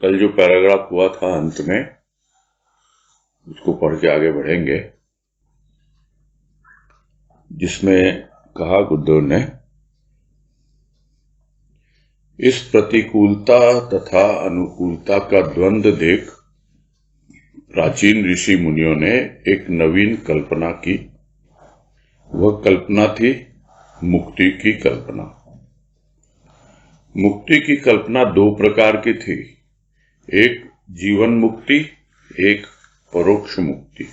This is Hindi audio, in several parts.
कल जो पैराग्राफ हुआ था अंत में, उसको पढ़ के आगे बढ़ेंगे, जिसमें कहा गुरुदेव ने, इस प्रतिकूलता तथा अनुकूलता का द्वंद्व देख प्राचीन ऋषि मुनियों ने एक नवीन कल्पना की। वह कल्पना थी मुक्ति की कल्पना। मुक्ति की कल्पना दो प्रकार की थी, एक जीवन मुक्ति, एक परोक्ष मुक्ति।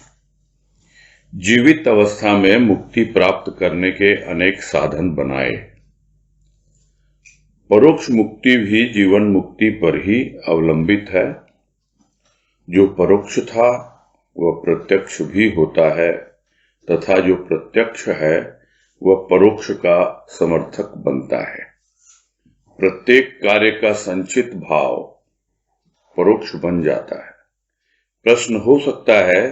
जीवित अवस्था में मुक्ति प्राप्त करने के अनेक साधन बनाए। परोक्ष मुक्ति भी जीवन मुक्ति पर ही अवलंबित है। जो परोक्ष था वह प्रत्यक्ष भी होता है तथा जो प्रत्यक्ष है वह परोक्ष का समर्थक बनता है। प्रत्येक कार्य का संचित भाव परोक्ष बन जाता है। प्रश्न हो सकता है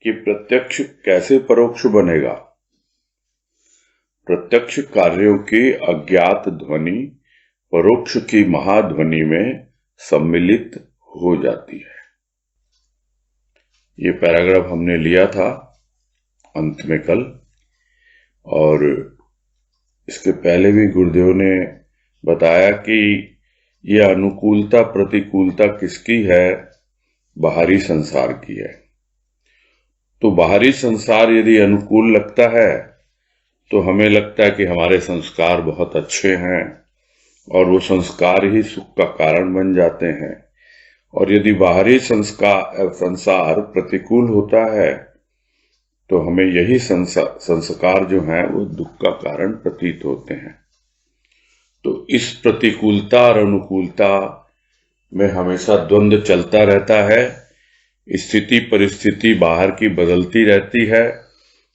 कि प्रत्यक्ष कैसे परोक्ष बनेगा? प्रत्यक्ष कार्यों की अज्ञात ध्वनि परोक्ष की महाध्वनि में सम्मिलित हो जाती है। ये पैराग्राफ हमने लिया था अंत में कल, और इसके पहले भी गुरुदेव ने बताया कि यह अनुकूलता प्रतिकूलता किसकी है? बाहरी संसार की है। तो बाहरी संसार यदि अनुकूल लगता है तो हमें लगता है कि हमारे संस्कार बहुत अच्छे हैं और वो संस्कार ही सुख का कारण बन जाते हैं। और यदि बाहरी संसार प्रतिकूल होता है तो हमें यही संस्कार जो हैं वो दुख का कारण प्रतीत होते हैं। तो इस प्रतिकूलता और अनुकूलता में हमेशा द्वंद्व चलता रहता है। स्थिति परिस्थिति बाहर की बदलती रहती है।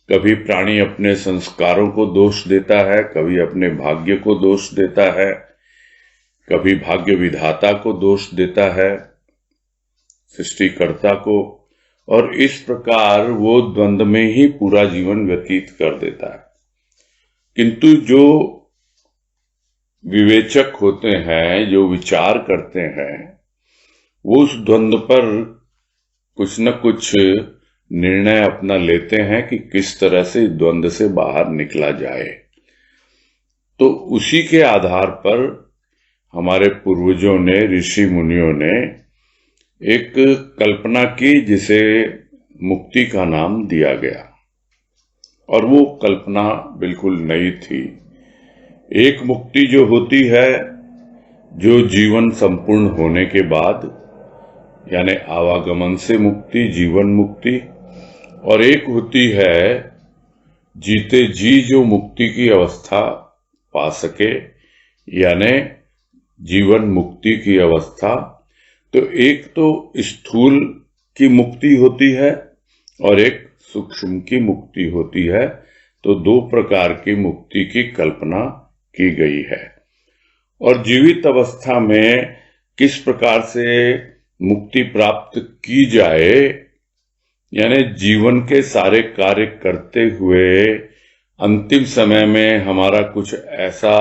कभी प्राणी अपने संस्कारों को दोष देता है, कभी अपने भाग्य को दोष देता है, कभी भाग्य विधाता को दोष देता है, सृष्टिकर्ता को, और इस प्रकार वो द्वंद्व में ही पूरा जीवन व्यतीत कर देता है। किंतु जो विवेचक होते हैं, जो विचार करते हैं, वो उस द्वंद्व पर कुछ न कुछ निर्णय अपना लेते हैं कि किस तरह से द्वंद्व से बाहर निकला जाए। तो उसी के आधार पर हमारे पूर्वजों ने, ऋषि मुनियों ने एक कल्पना की जिसे मुक्ति का नाम दिया गया। और वो कल्पना बिल्कुल नई थी। एक मुक्ति जो होती है, जो जीवन संपूर्ण होने के बाद, यानी आवागमन से मुक्ति, जीवन मुक्ति, और एक होती है जीते जी जो मुक्ति की अवस्था पा सके, यानी जीवन मुक्ति की अवस्था। तो एक तो स्थूल की मुक्ति होती है और एक सूक्ष्म की मुक्ति होती है। तो दो प्रकार की मुक्ति की कल्पना की गई है। और जीवित अवस्था में किस प्रकार से मुक्ति प्राप्त की जाए, यानी जीवन के सारे कार्य करते हुए अंतिम समय में हमारा कुछ ऐसा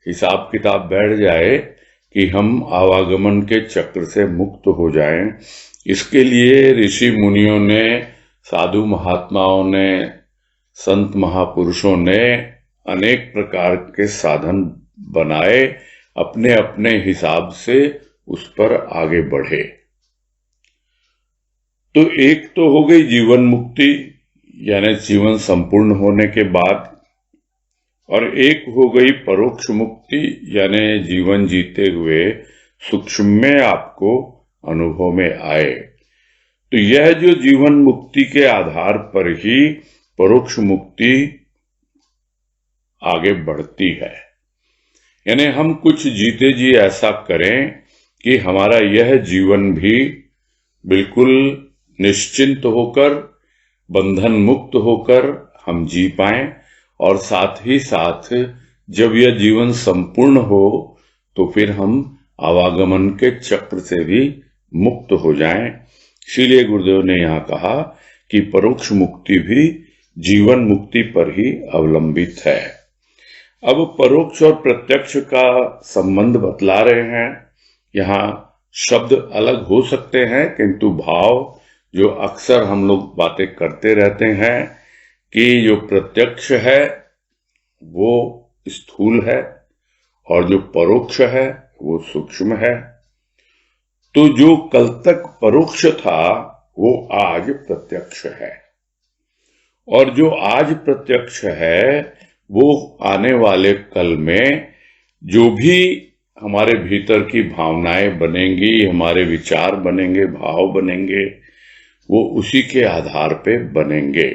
हिसाब किताब बैठ जाए कि हम आवागमन के चक्र से मुक्त हो जाएं। इसके लिए ऋषि मुनियों ने, साधु महात्माओं ने, संत महापुरुषों ने अनेक प्रकार के साधन बनाए, अपने अपने हिसाब से उस पर आगे बढ़े। तो एक तो हो गई जीवन मुक्ति, यानी जीवन संपूर्ण होने के बाद, और एक हो गई परोक्ष मुक्ति, यानी जीवन जीते हुए सूक्ष्म में आपको अनुभव में आए। तो यह जो जीवन मुक्ति के आधार पर ही परोक्ष मुक्ति आगे बढ़ती है। यानी हम कुछ जीते जी ऐसा करें कि हमारा यह जीवन भी बिल्कुल निश्चिंत होकर, बंधन मुक्त होकर हम जी पाएं, और साथ ही साथ जब यह जीवन संपूर्ण हो तो फिर हम आवागमन के चक्र से भी मुक्त हो जाएं। इसीलिए गुरुदेव ने यहाँ कहा कि परोक्ष मुक्ति भी जीवन मुक्ति पर ही अवलंबित है। अब परोक्ष और प्रत्यक्ष का संबंध बतला रहे हैं। यहाँ शब्द अलग हो सकते हैं, किंतु भाव जो अक्सर हम लोग बातें करते रहते हैं कि जो प्रत्यक्ष है वो स्थूल है और जो परोक्ष है वो सूक्ष्म है। तो जो कल तक परोक्ष था वो आज प्रत्यक्ष है, और जो आज प्रत्यक्ष है वो आने वाले कल में जो भी हमारे भीतर की भावनाएं बनेंगी, हमारे विचार बनेंगे, भाव बनेंगे, वो उसी के आधार पे बनेंगे।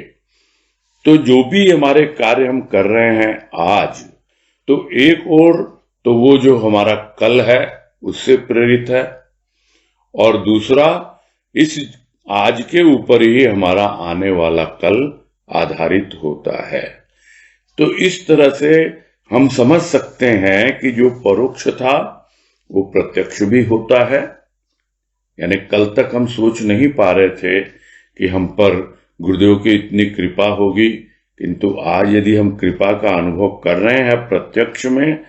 तो जो भी हमारे कार्य हम कर रहे हैं आज, तो एक और तो वो जो हमारा कल है उससे प्रेरित है, और दूसरा इस आज के ऊपर ही हमारा आने वाला कल आधारित होता है। तो इस तरह से हम समझ सकते हैं कि जो परोक्ष था वो प्रत्यक्ष भी होता है। यानी कल तक हम सोच नहीं पा रहे थे कि हम पर गुरुदेव की इतनी कृपा होगी, किंतु आज यदि हम कृपा का अनुभव कर रहे हैं प्रत्यक्ष में,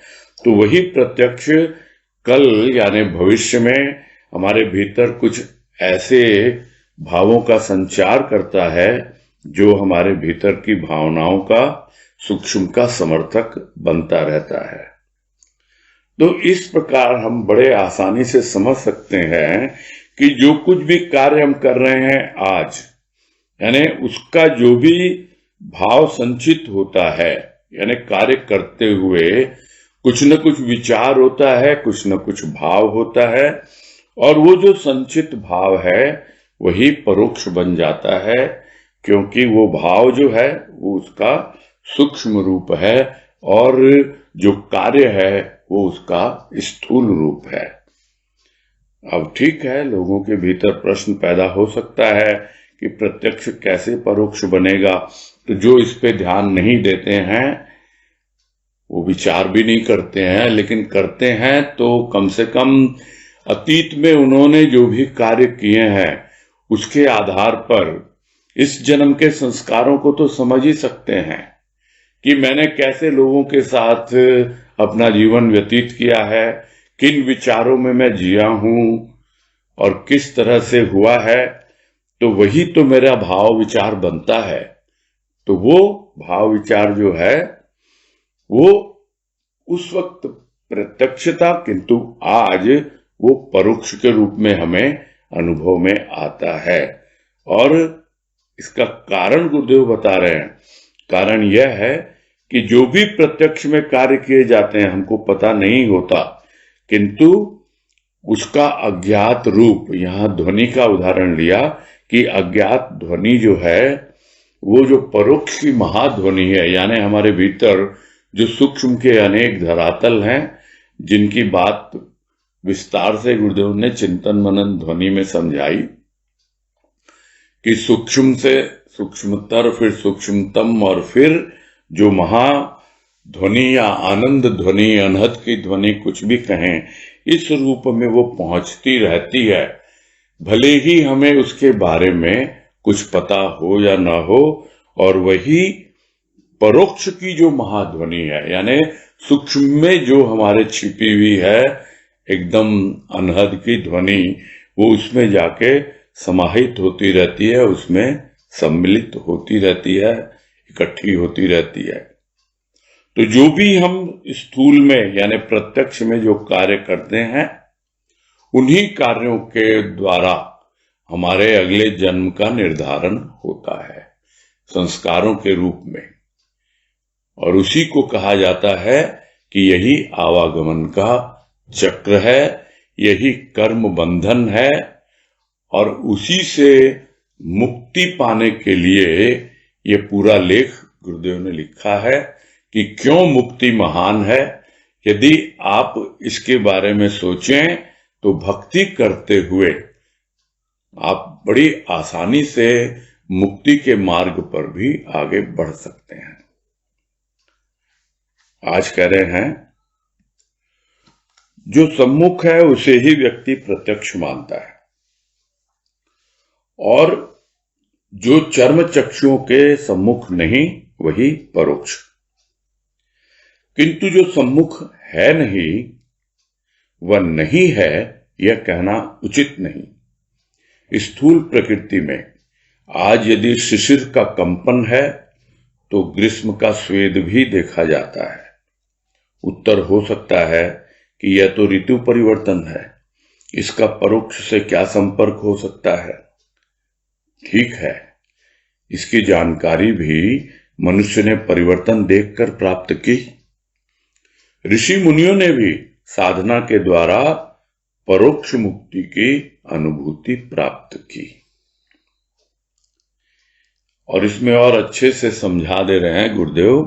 तो वही प्रत्यक्ष कल यानी भविष्य में हमारे भीतर कुछ ऐसे भावों का संचार करता है जो हमारे भीतर की भावनाओं का, सूक्ष्म का समर्थक बनता रहता है। तो इस प्रकार हम बड़े आसानी से समझ सकते हैं कि जो कुछ भी कार्य हम कर रहे हैं आज, यानी उसका जो भी भाव संचित होता है, यानी कार्य करते हुए कुछ न कुछ विचार होता है, कुछ न कुछ भाव होता है, और वो जो संचित भाव है वही परोक्ष बन जाता है, क्योंकि वो भाव जो है वो उसका सूक्ष्म रूप है और जो कार्य है वो उसका स्थूल रूप है। अब ठीक है, लोगों के भीतर प्रश्न पैदा हो सकता है कि प्रत्यक्ष कैसे परोक्ष बनेगा। तो जो इस पे ध्यान नहीं देते हैं वो विचार भी नहीं करते हैं, लेकिन करते हैं तो कम से कम अतीत में उन्होंने जो भी कार्य किए हैं उसके आधार पर इस जन्म के संस्कारों को तो समझ ही सकते हैं कि मैंने कैसे लोगों के साथ अपना जीवन व्यतीत किया है, किन विचारों में मैं जिया हूं और किस तरह से हुआ है। तो वही तो मेरा भाव विचार बनता है। तो वो भाव विचार जो है वो उस वक्त प्रत्यक्ष था, किंतु आज वो परोक्ष के रूप में हमें अनुभव में आता है। और इसका कारण गुरुदेव बता रहे हैं। कारण यह है कि जो भी प्रत्यक्ष में कार्य किए जाते हैं हमको पता नहीं होता, किंतु उसका अज्ञात रूप, यहां ध्वनि का उदाहरण लिया कि अज्ञात ध्वनि जो है वो जो परोक्ष की महाध्वनि है, यानी हमारे भीतर जो सूक्ष्म के अनेक धरातल हैं जिनकी बात विस्तार से गुरुदेव ने चिंतन मनन ध्वनि में समझाई कि सूक्ष्म से सूक्ष्मतर, फिर सूक्ष्मतम, और फिर जो महा ध्वनि या आनंद ध्वनि, अनहद की ध्वनि, कुछ भी कहें, इस रूप में वो पहुंचती रहती है। भले ही हमें उसके बारे में कुछ पता हो या ना हो, और वही परोक्ष की जो महाध्वनि है, यानी सूक्ष्म में जो हमारे छिपी हुई है एकदम अनहद की ध्वनि, वो उसमें जाके समाहित होती रहती है, उसमें सम्मिलित होती रहती है, इकट्ठी होती रहती है। तो जो भी हम स्थूल में यानी प्रत्यक्ष में जो कार्य करते हैं, उन्हीं कार्यों के द्वारा हमारे अगले जन्म का निर्धारण होता है संस्कारों के रूप में, और उसी को कहा जाता है कि यही आवागमन का चक्र है, यही कर्म बंधन है, और उसी से मुक्ति पाने के लिए ये पूरा लेख गुरुदेव ने लिखा है कि क्यों मुक्ति महान है। यदि आप इसके बारे में सोचें तो भक्ति करते हुए आप बड़ी आसानी से मुक्ति के मार्ग पर भी आगे बढ़ सकते हैं। आज कह रहे हैं जो सम्मुख है उसे ही व्यक्ति प्रत्यक्ष मानता है, और जो चर्म चक्षुओं के सम्मुख नहीं वही परोक्ष। किंतु जो सम्मुख है नहीं वह नहीं है यह कहना उचित नहीं। स्थूल प्रकृति में आज यदि शिशिर का कंपन है तो ग्रीष्म का स्वेद भी देखा जाता है। उत्तर हो सकता है कि यह तो ऋतु परिवर्तन है, इसका परोक्ष से क्या संपर्क हो सकता है? ठीक है, इसकी जानकारी भी मनुष्य ने परिवर्तन देखकर प्राप्त की। ऋषि मुनियों ने भी साधना के द्वारा परोक्ष मुक्ति की अनुभूति प्राप्त की। और इसमें और अच्छे से समझा दे रहे हैं गुरुदेव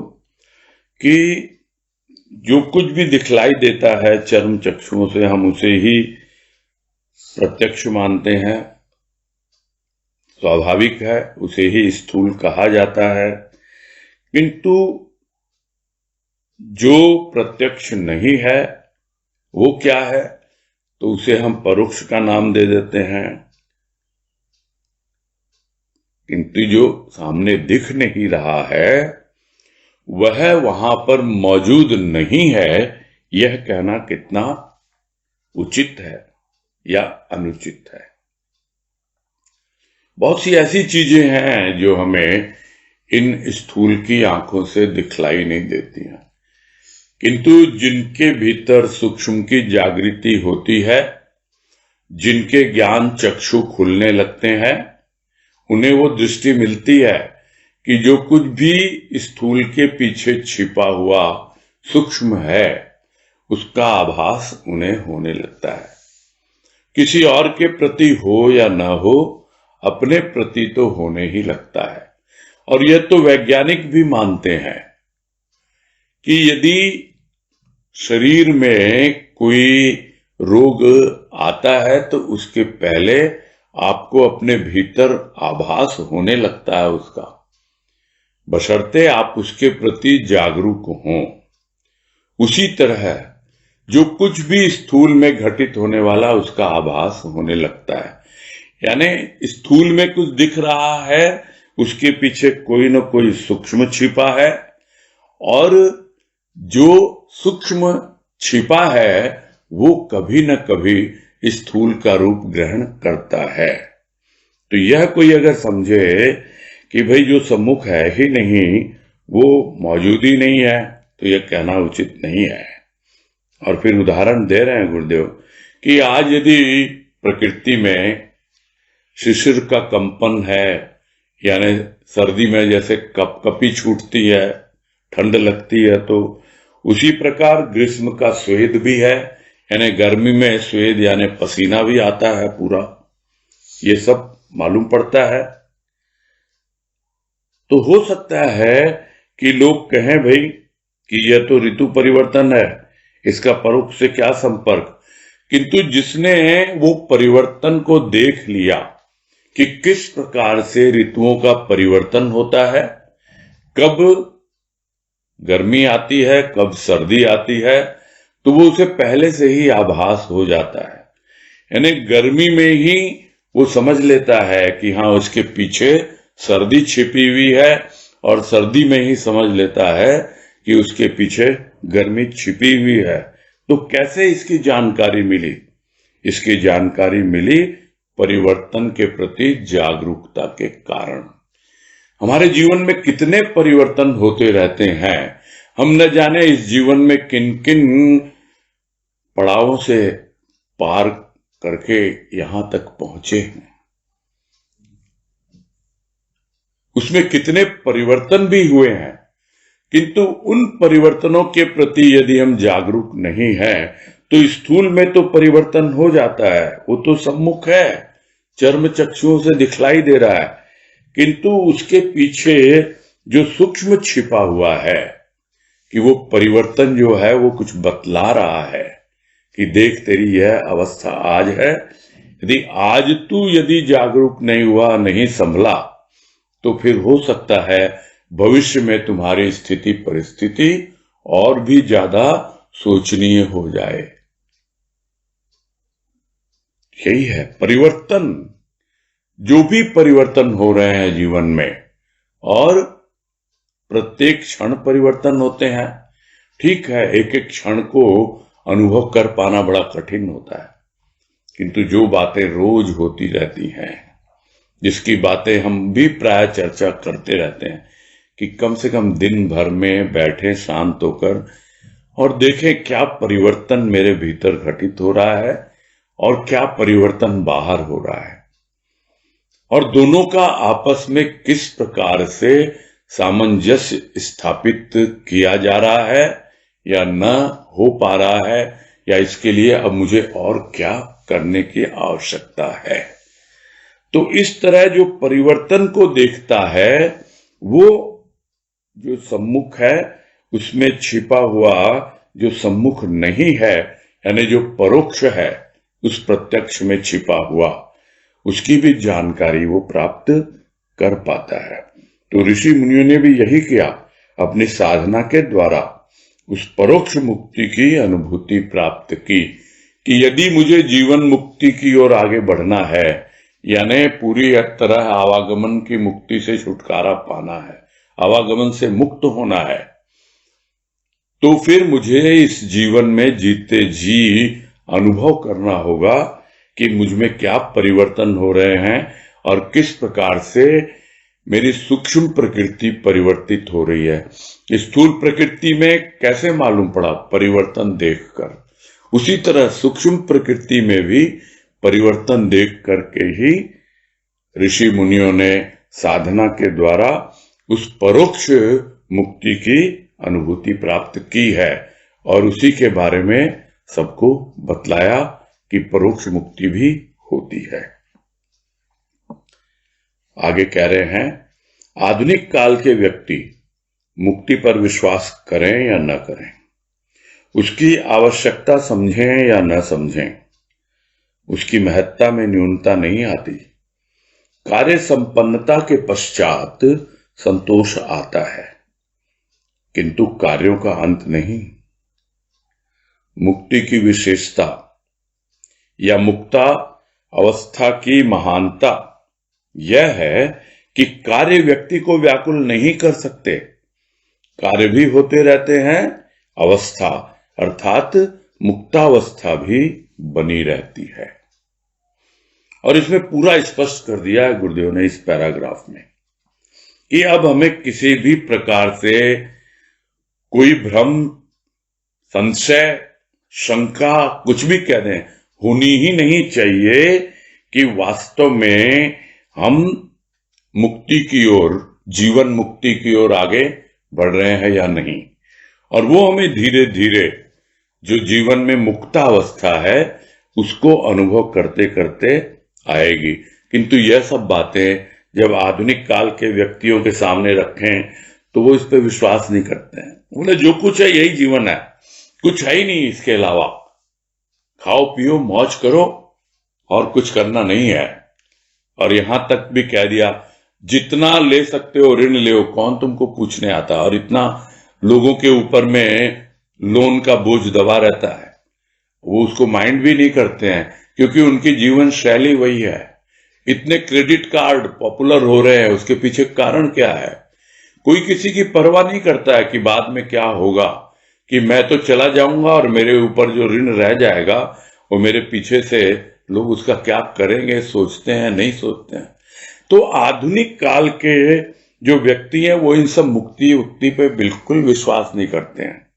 कि जो कुछ भी दिखलाई देता है चर्म चक्षुओं से, हम उसे ही प्रत्यक्ष मानते हैं, स्वाभाविक है, उसे ही स्थूल कहा जाता है। किंतु जो प्रत्यक्ष नहीं है वो क्या है, तो उसे हम परोक्ष का नाम दे देते हैं। किंतु जो सामने दिख नहीं रहा है वह वहां पर मौजूद नहीं है, यह कहना कितना उचित है या अनुचित है। बहुत सी ऐसी चीजें हैं जो हमें इन स्थूल की आंखों से दिखलाई नहीं देती हैं, किंतु जिनके भीतर सूक्ष्म की जागृति होती है, जिनके ज्ञान चक्षु खुलने लगते हैं, उन्हें वो दृष्टि मिलती है कि जो कुछ भी स्थूल के पीछे छिपा हुआ सूक्ष्म है उसका आभास उन्हें होने लगता है। किसी और के प्रति हो या न हो, अपने प्रति तो होने ही लगता है। और यह तो वैज्ञानिक भी मानते हैं कि यदि शरीर में कोई रोग आता है तो उसके पहले आपको अपने भीतर आभास होने लगता है उसका, बशर्ते आप उसके प्रति जागरूक हों। उसी तरह जो कुछ भी स्थूल में घटित होने वाला उसका आभास होने लगता है। यानी स्थूल में कुछ दिख रहा है, उसके पीछे कोई न कोई सूक्ष्म छिपा है, और जो सूक्ष्म छिपा है वो कभी न कभी स्थूल का रूप ग्रहण करता है। तो यह कोई अगर समझे कि भाई जो सम्मुख है ही नहीं, वो मौजूद ही नहीं है, तो यह कहना उचित नहीं है। और फिर उदाहरण दे रहे हैं गुरुदेव कि आज यदि प्रकृति में शिशिर का कंपन है, यानी सर्दी में जैसे कपकपी छूटती है, ठंड लगती है, तो उसी प्रकार ग्रीष्म का स्वेद भी है, यानी गर्मी में स्वेद यानी पसीना भी आता है पूरा, ये सब मालूम पड़ता है। तो हो सकता है कि लोग कहें भाई कि यह तो ऋतु परिवर्तन है, इसका परोक्ष से क्या संपर्क। किंतु जिसने वो परिवर्तन को देख लिया कि किस प्रकार से ऋतुओं का परिवर्तन होता है, कब गर्मी आती है, कब सर्दी आती है, तो वो उसे पहले से ही आभास हो जाता है। यानी गर्मी में ही वो समझ लेता है कि हाँ उसके पीछे सर्दी छिपी हुई है, और सर्दी में ही समझ लेता है कि उसके पीछे गर्मी छिपी हुई है। तो कैसे इसकी जानकारी मिली? इसकी जानकारी मिली परिवर्तन के प्रति जागरूकता के कारण। हमारे जीवन में कितने परिवर्तन होते रहते हैं, हम न जाने इस जीवन में किन किन पड़ावों से पार करके यहां तक पहुंचे हैं। उसमें कितने परिवर्तन भी हुए हैं, किंतु उन परिवर्तनों के प्रति यदि हम जागरूक नहीं हैं तो स्थूल में तो परिवर्तन हो जाता है, वो तो सम्मुख है, चर्म चक्षुओं से दिखलाई दे रहा है, किंतु उसके पीछे जो सूक्ष्म छिपा हुआ है कि वो परिवर्तन जो है वो कुछ बतला रहा है कि देख तेरी यह अवस्था आज है। यदि आज तू यदि जागरूक नहीं हुआ, नहीं संभला, तो फिर हो सकता है भविष्य में तुम्हारी स्थिति परिस्थिति और भी ज्यादा सोचनीय हो जाए। यही है परिवर्तन, जो भी परिवर्तन हो रहे हैं जीवन में, और प्रत्येक क्षण परिवर्तन होते हैं। ठीक है, एक एक क्षण को अनुभव कर पाना बड़ा कठिन होता है, किंतु जो बातें रोज होती रहती हैं, जिसकी बातें हम भी प्राय चर्चा करते रहते हैं, कि कम से कम दिन भर में बैठे शांत होकर और देखें क्या परिवर्तन मेरे भीतर घटित हो रहा है और क्या परिवर्तन बाहर हो रहा है, और दोनों का आपस में किस प्रकार से सामंजस्य स्थापित किया जा रहा है या न हो पा रहा है, या इसके लिए अब मुझे और क्या करने की आवश्यकता है। तो इस तरह जो परिवर्तन को देखता है, वो जो सम्मुख है उसमें छिपा हुआ जो सम्मुख नहीं है, यानी जो परोक्ष है, उस प्रत्यक्ष में छिपा हुआ, उसकी भी जानकारी वो प्राप्त कर पाता है। तो ऋषि मुनियों ने भी यही किया, अपनी साधना के द्वारा उस परोक्ष मुक्ति की अनुभूति प्राप्त की, कि यदि मुझे जीवन मुक्ति की ओर आगे बढ़ना है, यानी पूरी तरह आवागमन की मुक्ति से छुटकारा पाना है, आवागमन से मुक्त होना है, तो फिर मुझे इस जीवन में जीते जी अनुभव करना होगा कि मुझ में क्या परिवर्तन हो रहे हैं और किस प्रकार से मेरी सूक्ष्म प्रकृति परिवर्तित हो रही है। स्थूल प्रकृति में कैसे मालूम पड़ा? परिवर्तन देखकर। उसी तरह सूक्ष्म प्रकृति में भी परिवर्तन देख करके ही ऋषि मुनियों ने साधना के द्वारा उस परोक्ष मुक्ति की अनुभूति प्राप्त की है, और उसी के बारे में सबको बतलाया कि परोक्ष मुक्ति भी होती है। आगे कह रहे हैं, आधुनिक काल के व्यक्ति मुक्ति पर विश्वास करें या न करें, उसकी आवश्यकता समझें या न समझें, उसकी महत्ता में न्यूनता नहीं आती। कार्य संपन्नता के पश्चात संतोष आता है, किंतु कार्यों का अंत नहीं। मुक्ति की विशेषता या मुक्ता अवस्था की महानता यह है कि कार्य व्यक्ति को व्याकुल नहीं कर सकते। कार्य भी होते रहते हैं, अवस्था अर्थात मुक्तावस्था भी बनी रहती है। और इसमें पूरा स्पष्ट कर दिया है गुरुदेव ने इस पैराग्राफ में कि अब हमें किसी भी प्रकार से कोई भ्रम, संशय, शंका, कुछ भी कह दें, होनी ही नहीं चाहिए कि वास्तव में हम मुक्ति की ओर, जीवन मुक्ति की ओर आगे बढ़ रहे हैं या नहीं। और वो हमें धीरे धीरे जो जीवन में मुक्तावस्था है उसको अनुभव करते करते आएगी। किंतु यह सब बातें जब आधुनिक काल के व्यक्तियों के सामने रखें तो वो इस पर विश्वास नहीं करते हैं। बोले जो कुछ है यही जीवन है, कुछ है ही नहीं इसके अलावा, खाओ पियो मौज करो और कुछ करना नहीं है। और यहां तक भी कह दिया, जितना ले सकते हो ऋण ले, कौन तुमको पूछने आता। और इतना लोगों के ऊपर में लोन का बोझ दबा रहता है, वो उसको माइंड भी नहीं करते हैं, क्योंकि उनकी जीवन शैली वही है। इतने क्रेडिट कार्ड पॉपुलर हो रहे हैं, उसके पीछे कारण क्या है? कोई किसी की परवाह नहीं करता है कि बाद में क्या होगा, कि मैं तो चला जाऊंगा और मेरे ऊपर जो ऋण रह जाएगा वो मेरे पीछे से लोग उसका क्या करेंगे, सोचते हैं नहीं सोचते हैं। तो आधुनिक काल के जो व्यक्ति हैं वो इन सब मुक्ति उक्ति पे बिल्कुल विश्वास नहीं करते हैं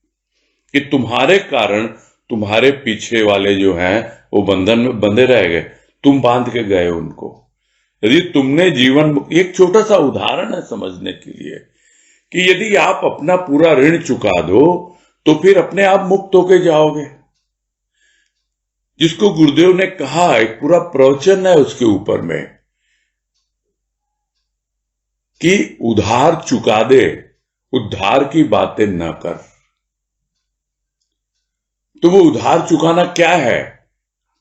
कि तुम्हारे कारण तुम्हारे पीछे वाले जो हैं वो बंधन में बंधे रह गए, तुम बांध के गए उनको। यदि तुमने जीवन, एक छोटा सा उदाहरण है समझने के लिए, कि यदि आप अपना पूरा ऋण चुका दो तो फिर अपने आप मुक्त होके जाओगे। जिसको गुरुदेव ने कहा, एक पूरा प्रवचन है उसके ऊपर में, कि उधार चुका दे, उद्धार की बातें न कर। तो वो उधार चुकाना क्या है?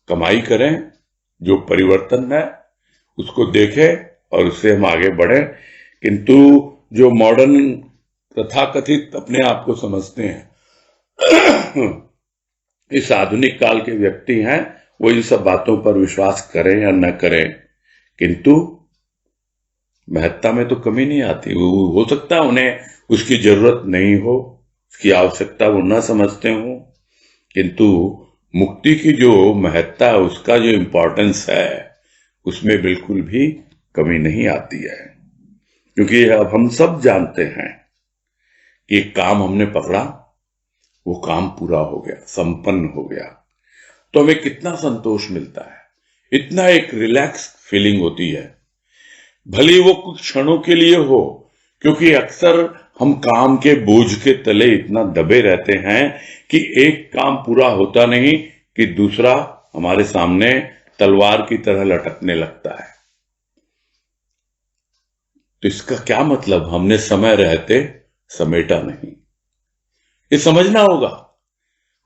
कमाई करें, जो परिवर्तन है उसको देखें और उससे हम आगे बढ़ें। किंतु जो मॉडर्न तथाकथित अपने आप को समझते हैं, इस आधुनिक काल के व्यक्ति हैं, वो इन सब बातों पर विश्वास करें या न करें, किंतु महत्ता में तो कमी नहीं आती। वो हो सकता है उन्हें उसकी जरूरत नहीं हो, उसकी आवश्यकता वो न समझते हो, किंतु मुक्ति की जो महत्ता है, उसका जो इम्पोर्टेंस है, उसमें बिल्कुल भी कमी नहीं आती है। क्योंकि अब हम सब जानते हैं कि एक काम हमने पकड़ा, वो काम पूरा हो गया, संपन्न हो गया, तो हमें कितना संतोष मिलता है, इतना एक रिलैक्स फीलिंग होती है। भले वो कुछ क्षणों के लिए हो, क्योंकि अक्सर हम काम के बोझ के तले इतना दबे रहते हैं कि एक काम पूरा होता नहीं कि दूसरा हमारे सामने तलवार की तरह लटकने लगता है। तो इसका क्या मतलब, हमने समय रहते समेटा नहीं, ये समझना होगा।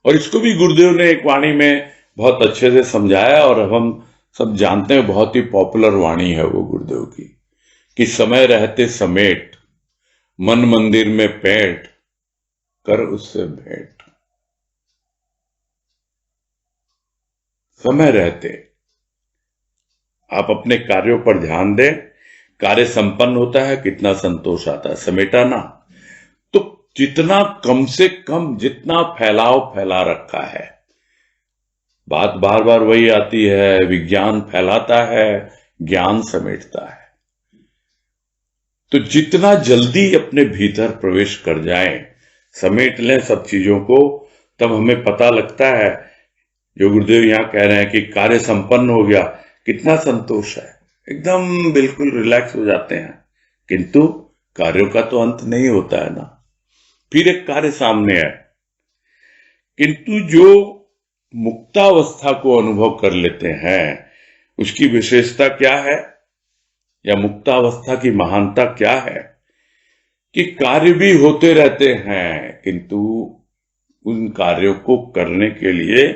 और इसको भी गुरुदेव ने एक वाणी में बहुत अच्छे से समझाया, और अब हम सब जानते हैं, बहुत ही पॉपुलर वाणी है वो गुरुदेव की, कि समय रहते समेट, मन मंदिर में पेंट, कर उससे भेंट। समय रहते आप अपने कार्यों पर ध्यान दें, कार्य संपन्न होता है, कितना संतोष आता है। समेटा ना, तो जितना कम से कम, जितना फैलाव फैला रखा है, बात बार बार वही आती है, विज्ञान फैलाता है, ज्ञान समेटता है। तो जितना जल्दी अपने भीतर प्रवेश कर जाएं, समेट लें सब चीजों को, तब हमें पता लगता है, जो गुरुदेव यहां कह रहे हैं कि कार्य संपन्न हो गया, कितना संतोष है, एकदम बिल्कुल रिलैक्स हो जाते हैं। किंतु कार्यों का तो अंत नहीं होता है ना, फिर एक कार्य सामने है। किंतु जो मुक्तावस्था को अनुभव कर लेते हैं, उसकी विशेषता क्या है, या मुक्तावस्था की महानता क्या है, कि कार्य भी होते रहते हैं, किंतु उन कार्यों को करने के लिए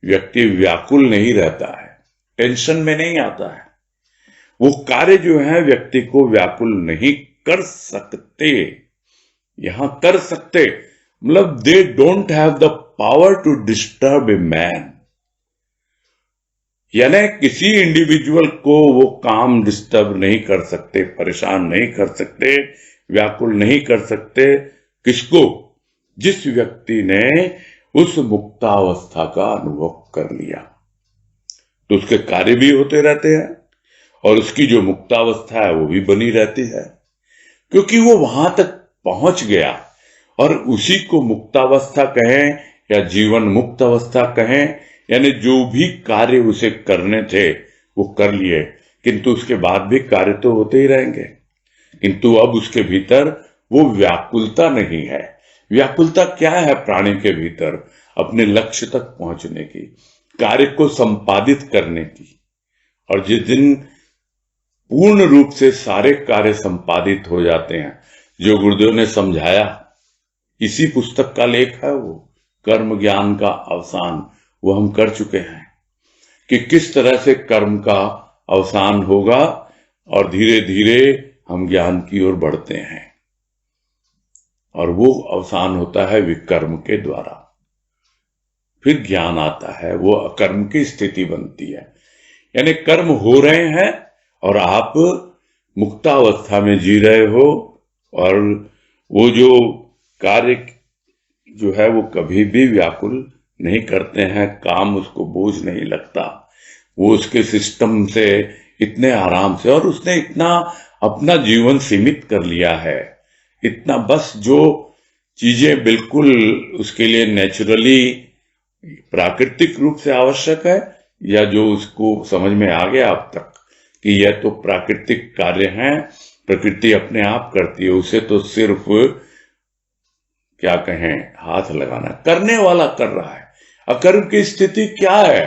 व्यक्ति व्याकुल नहीं रहता है, टेंशन में नहीं आता है। वो कार्य जो है व्यक्ति को व्याकुल नहीं कर सकते। यहां कर सकते मतलब they don't have the power to disturb a man, यानी किसी इंडिविजुअल को वो काम डिस्टर्ब नहीं कर सकते, परेशान नहीं कर सकते, व्याकुल नहीं कर सकते। किसको? जिस व्यक्ति ने उस मुक्तावस्था का अनुभव कर लिया, तो उसके कार्य भी होते रहते हैं, और उसकी जो मुक्तावस्था है वो भी बनी रहती है, क्योंकि वो वहां तक पहुंच गया। और उसी को मुक्तावस्था कहें या जीवन मुक्त अवस्था कहें, यानी जो भी कार्य उसे करने थे वो कर लिए, किंतु उसके बाद भी कार्य तो होते ही रहेंगे, किंतु अब उसके भीतर वो व्याकुलता नहीं है। व्याकुलता क्या है प्राणी के भीतर? अपने लक्ष्य तक पहुंचने की, कार्य को संपादित करने की। और जिस दिन पूर्ण रूप से सारे कार्य संपादित हो जाते हैं, जो गुरुदेव ने समझाया, इसी पुस्तक का लेख है वो, कर्म ज्ञान का अवसान, वो हम कर चुके हैं कि किस तरह से कर्म का अवसान होगा और धीरे धीरे हम ज्ञान की ओर बढ़ते हैं, और वो अवसान होता है विकर्म के द्वारा। फिर ज्ञान आता है, वो अकर्म की स्थिति बनती है, यानी कर्म हो रहे हैं और आप मुक्तावस्था में जी रहे हो, और वो जो कार्य जो है वो कभी भी व्याकुल नहीं करते हैं, काम उसको बोझ नहीं लगता, वो उसके सिस्टम से इतने आराम से, और उसने इतना अपना जीवन सीमित कर लिया है, इतना बस जो चीजें बिल्कुल उसके लिए नेचुरली प्राकृतिक रूप से आवश्यक है, या जो उसको समझ में आ गया अब तक कि यह तो प्राकृतिक कार्य हैं, प्रकृति अपने आप करती है, उसे तो सिर्फ क्या कहें, हाथ लगाना। करने वाला कर रहा है, अकर्म की स्थिति क्या है?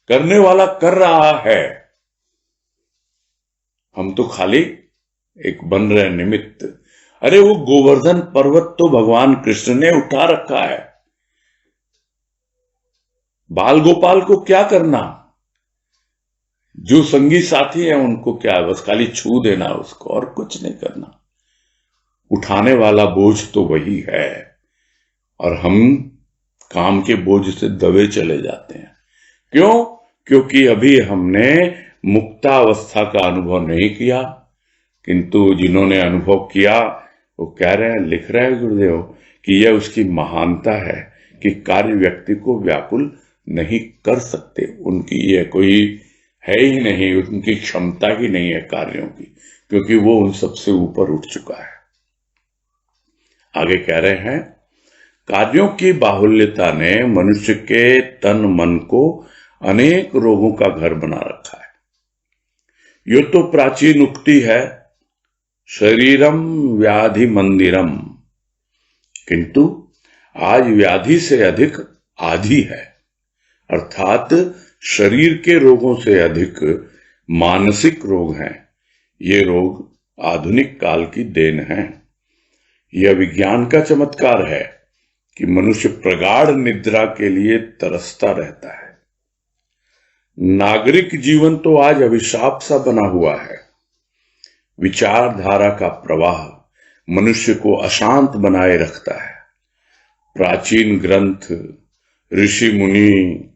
करने वाला कर रहा है, हम तो खाली एक बन रहे निमित्त। अरे वो गोवर्धन पर्वत तो भगवान कृष्ण ने उठा रखा है, बाल गोपाल को क्या करना? जो संगी साथी है उनको क्या, बस खाली छू देना उसको, और कुछ नहीं करना। उठाने वाला बोझ तो वही है, और हम काम के बोझ से दबे चले जाते हैं। क्यों? क्योंकि अभी हमने मुक्तावस्था का अनुभव नहीं किया। किंतु जिन्होंने अनुभव किया वो कह रहे हैं, लिख रहे हैं गुरुदेव कि यह उसकी महानता है कि कार्य व्यक्ति को व्याकुल नहीं कर सकते। उनकी ये कोई है ही नहीं, उनकी क्षमता ही नहीं है कार्यों की, क्योंकि वो उन सबसे ऊपर उठ चुका है। आगे कह रहे हैं, कार्यों की बाहुल्यता ने मनुष्य के तन मन को अनेक रोगों का घर बना रखा है। यो तो प्राचीन उक्ति है, शरीरम व्याधि मंदिरम, किंतु आज व्याधि से अधिक आधि है, अर्थात शरीर के रोगों से अधिक मानसिक रोग हैं। ये रोग आधुनिक काल की देन है। यह विज्ञान का चमत्कार है कि मनुष्य प्रगाढ़ निद्रा के लिए तरसता रहता है। नागरिक जीवन तो आज अभिशाप सा बना हुआ है। विचारधारा का प्रवाह मनुष्य को अशांत बनाए रखता है। प्राचीन ग्रंथ, ऋषि मुनि,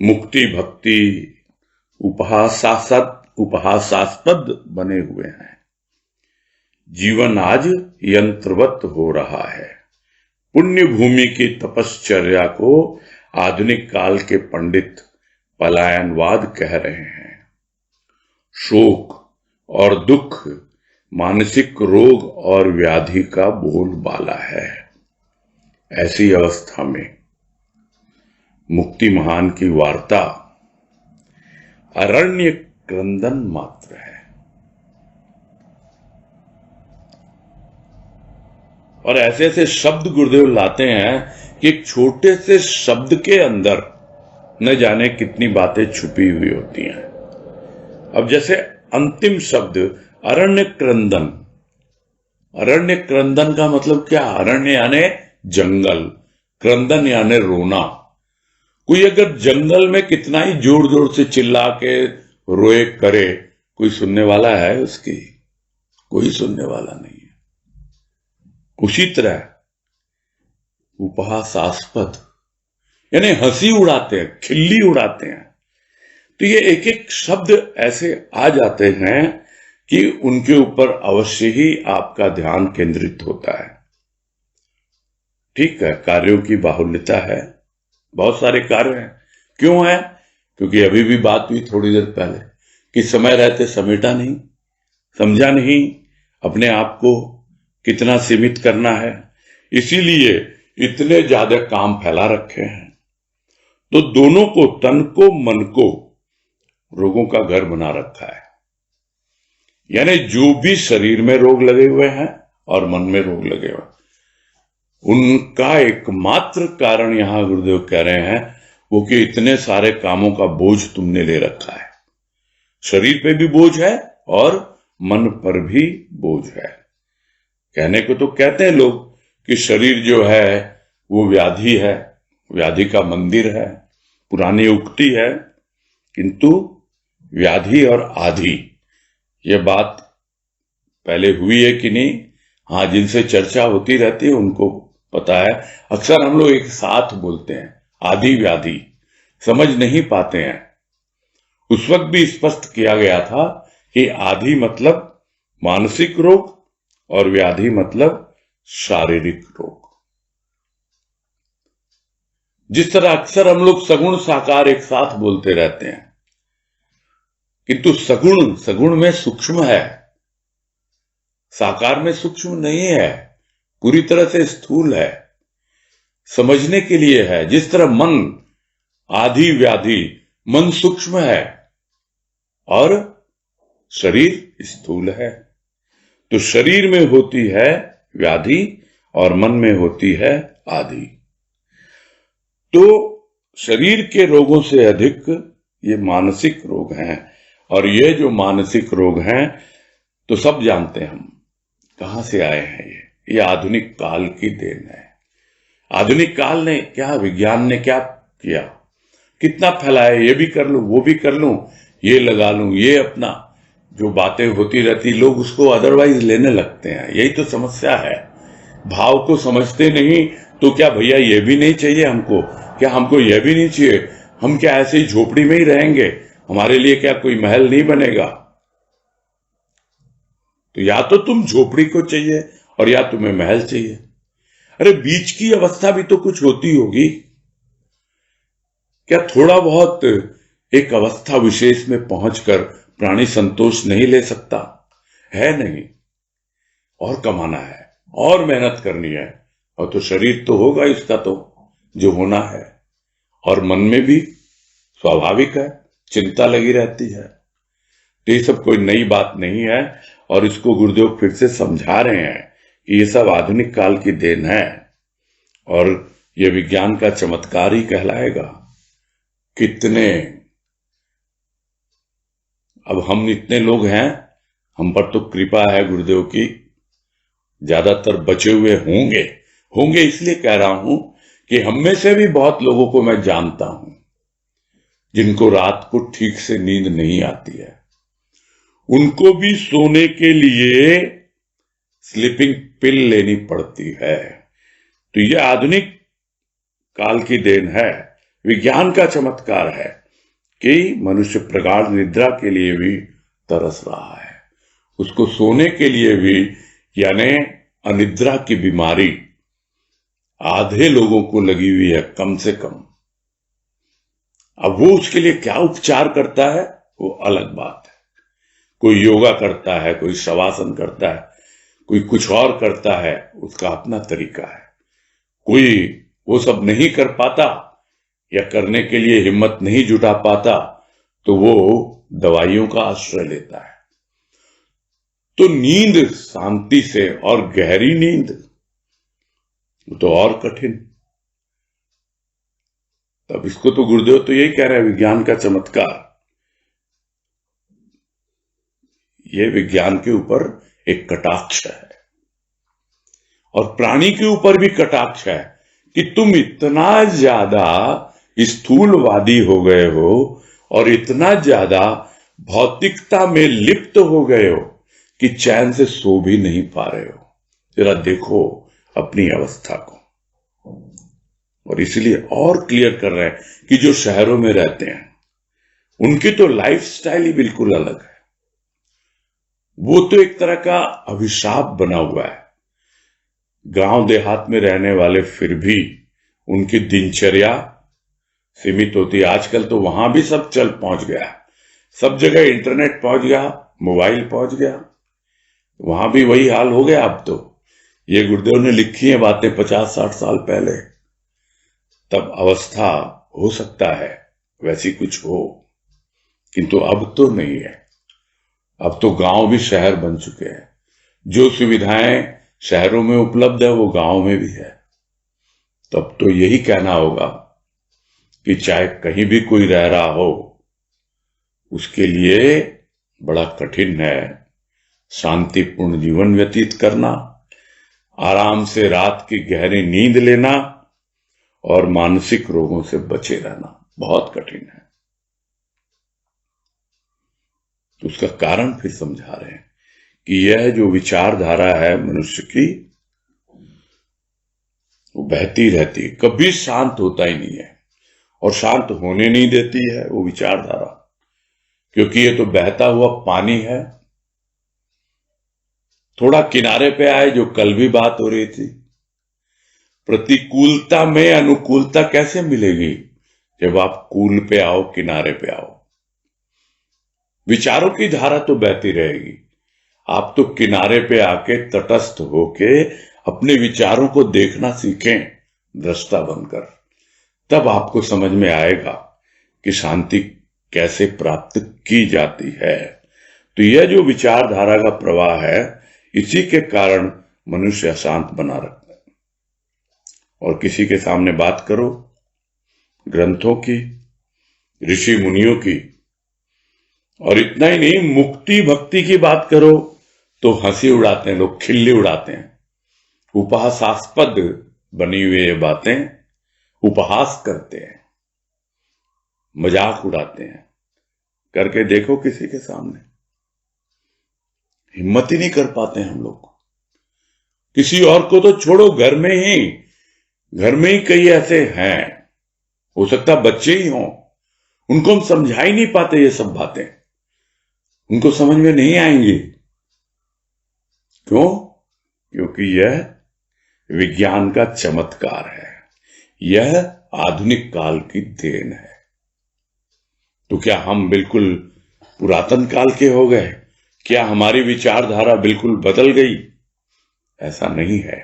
मुक्ति भक्ति उपहासास्पद बने हुए हैं। जीवन आज यंत्रवत हो रहा है। पुण्य भूमि की तपश्चर्या को आधुनिक काल के पंडित पलायनवाद कह रहे हैं। शोक और दुख मानसिक रोग और व्याधि का बोलबाला है। ऐसी अवस्था में मुक्ति महान की वार्ता अरण्य क्रंदन मात्र है। और ऐसे ऐसे शब्द गुरुदेव लाते हैं कि एक छोटे से शब्द के अंदर न जाने कितनी बातें छुपी हुई होती हैं। अब जैसे अंतिम शब्द अरण्य क्रंदन, अरण्य क्रंदन का मतलब क्या? अरण्य यानी जंगल, क्रंदन यानी रोना। कोई अगर जंगल में कितना ही जोर जोर से चिल्ला के रोए करे, कोई सुनने वाला है उसकी? कोई सुनने वाला नहीं है। उसी तरह उपहासास्पद यानी हंसी उड़ाते हैं, खिल्ली उड़ाते हैं। तो ये एक एक शब्द ऐसे आ जाते हैं कि उनके ऊपर अवश्य ही आपका ध्यान केंद्रित होता है। ठीक है, कार्यों की बाहुल्यता है, बहुत सारे कार्य हैं। क्यों है? क्योंकि अभी भी बात हुई थोड़ी देर पहले कि समय रहते समेटा नहीं, समझा नहीं अपने आप को कितना सीमित करना है, इसीलिए इतने ज्यादा काम फैला रखे हैं। तो दोनों को, तन को मन को, रोगों का घर बना रखा है। यानी जो भी शरीर में रोग लगे हुए हैं और मन में रोग लगे हुए हैं, उनका एकमात्र कारण यहां गुरुदेव कह रहे हैं वो कि इतने सारे कामों का बोझ तुमने ले रखा है। शरीर पे भी बोझ है और मन पर भी बोझ है। कहने को तो कहते हैं लोग कि शरीर जो है वो व्याधि है, व्याधि का मंदिर है, पुरानी उक्ति है, किंतु व्याधि और आधि ये बात पहले हुई है कि नहीं? हाँ, जिनसे चर्चा होती रहती है उनको पता है। अक्सर हम लोग एक साथ बोलते हैं आधि व्याधि, समझ नहीं पाते हैं। उस वक्त भी स्पष्ट किया गया था कि आधि मतलब मानसिक रोग और व्याधि मतलब शारीरिक रोग। जिस तरह अक्सर हम लोग सगुण साकार एक साथ बोलते रहते हैं, किंतु सगुण में सूक्ष्म है, साकार में सूक्ष्म नहीं है, पूरी तरह से स्थूल है, समझने के लिए है। जिस तरह मन आधि व्याधि, मन सूक्ष्म है और शरीर स्थूल है। तो शरीर में होती है व्याधि और मन में होती है आधि। तो शरीर के रोगों से अधिक ये मानसिक रोग हैं। और ये जो मानसिक रोग हैं तो सब जानते हैं हम कहां से आए हैं। ये आधुनिक काल की देन है। आधुनिक काल ने क्या, विज्ञान ने क्या किया, कितना फैलाया, ये भी कर लूं, वो भी कर लूं, ये लगा लूं, ये अपना जो बातें होती रहती लोग उसको अदरवाइज लेने लगते हैं। यही तो समस्या है, भाव को समझते नहीं। तो क्या भैया ये भी नहीं चाहिए हमको? क्या हमको ये भी नहीं चाहिए? हम क्या ऐसे ही झोपड़ी में ही रहेंगे? हमारे लिए क्या कोई महल नहीं बनेगा? तो या तो तुम झोपड़ी को चाहिए और या तुम्हें महल चाहिए। अरे बीच की अवस्था भी तो कुछ होती होगी। क्या थोड़ा बहुत एक अवस्था विशेष में पहुंचकर प्राणी संतोष नहीं ले सकता? है नहीं। और कमाना है और मेहनत करनी है, और तो शरीर तो होगा इसका तो जो होना है, और मन में भी स्वाभाविक है चिंता लगी रहती है। तो ये सब कोई नई बात नहीं है, और इसको गुरुदेव फिर से समझा रहे हैं कि ये सब आधुनिक काल की देन है और ये विज्ञान का चमत्कार ही कहलाएगा। कितने अब हम इतने लोग हैं, हम पर तो कृपा है गुरुदेव की, ज्यादातर बचे हुए होंगे इसलिए कह रहा हूं कि हम में से भी बहुत लोगों को मैं जानता हूं जिनको रात को ठीक से नींद नहीं आती है। उनको भी सोने के लिए स्लीपिंग पिल लेनी पड़ती है। तो यह आधुनिक काल की देन है, विज्ञान का चमत्कार है कि मनुष्य प्रगाढ़ निद्रा के लिए भी तरस रहा है। उसको सोने के लिए भी, यानी अनिद्रा की बीमारी आधे लोगों को लगी हुई है कम से कम। अब वो उसके लिए क्या उपचार करता है वो अलग बात है। कोई योगा करता है, कोई शवासन करता है, कोई कुछ और करता है, उसका अपना तरीका है। कोई वो सब नहीं कर पाता या करने के लिए हिम्मत नहीं जुटा पाता तो वो दवाइयों का आश्रय लेता है। तो नींद शांति से, और गहरी नींद तो और कठिन। तब इसको तो गुरुदेव तो यही कह रहे हैं, विज्ञान का चमत्कार। ये विज्ञान के ऊपर एक कटाक्ष है, और प्राणी के ऊपर भी कटाक्ष है कि तुम इतना ज्यादा स्थूलवादी हो गए हो और इतना ज्यादा भौतिकता में लिप्त हो गए हो कि चैन से सो भी नहीं पा रहे हो। जरा देखो अपनी अवस्था को। और इसलिए और क्लियर कर रहे हैं कि जो शहरों में रहते हैं उनकी तो लाइफस्टाइल ही बिल्कुल अलग है। वो तो एक तरह का अभिशाप बना हुआ है। गांव देहात में रहने वाले फिर भी उनकी दिनचर्या सीमित होती है। आजकल तो वहां भी सब चल पहुंच गया, सब जगह इंटरनेट पहुंच गया, मोबाइल पहुंच गया, वहां भी वही हाल हो गया। अब तो ये गुरुदेव ने लिखी है बातें 50-60 साल पहले। तब अवस्था हो सकता है वैसी कुछ हो, किंतु अब तो नहीं है। अब तो गांव भी शहर बन चुके हैं। जो सुविधाएं शहरों में उपलब्ध है वो गांव में भी है। तब तो यही कहना होगा कि चाहे कहीं भी कोई रह रहा हो, उसके लिए बड़ा कठिन है शांतिपूर्ण जीवन व्यतीत करना, आराम से रात की गहरी नींद लेना और मानसिक रोगों से बचे रहना बहुत कठिन है। तो उसका कारण फिर समझा रहे हैं कि यह जो विचारधारा है मनुष्य की, वो बहती रहती है, कभी शांत होता ही नहीं है, और शांत होने नहीं देती है वो विचारधारा, क्योंकि ये तो बहता हुआ पानी है। थोड़ा किनारे पे आए, जो कल भी बात हो रही थी, प्रतिकूलता में अनुकूलता कैसे मिलेगी जब आप कूल पे आओ, किनारे पे आओ। विचारों की धारा तो बहती रहेगी, आप तो किनारे पे आके तटस्थ होके अपने विचारों को देखना सीखें दृष्टा बनकर। तब आपको समझ में आएगा कि शांति कैसे प्राप्त की जाती है। तो यह जो विचारधारा का प्रवाह है, इसी के कारण मनुष्य अशांत बना रखता है। और किसी के सामने बात करो ग्रंथों की, ऋषि मुनियों की, और इतना ही नहीं, मुक्ति भक्ति की बात करो तो हंसी उड़ाते हैं लोग, खिल्ली उड़ाते हैं। उपहासास्पद बनी हुई ये बातें उपहास करते हैं, मजाक उड़ाते हैं। करके देखो किसी के सामने, हिम्मत ही नहीं कर पाते हम लोग। किसी और को तो छोड़ो, घर में ही कई ऐसे हैं, हो सकता बच्चे ही हों, उनको हम समझा ही नहीं पाते। ये सब बातें उनको समझ में नहीं आएंगी। क्यों? क्योंकि यह विज्ञान का चमत्कार है, यह आधुनिक काल की देन है। तो क्या हम बिल्कुल पुरातन काल के हो गए? क्या हमारी विचारधारा बिल्कुल बदल गई? ऐसा नहीं है।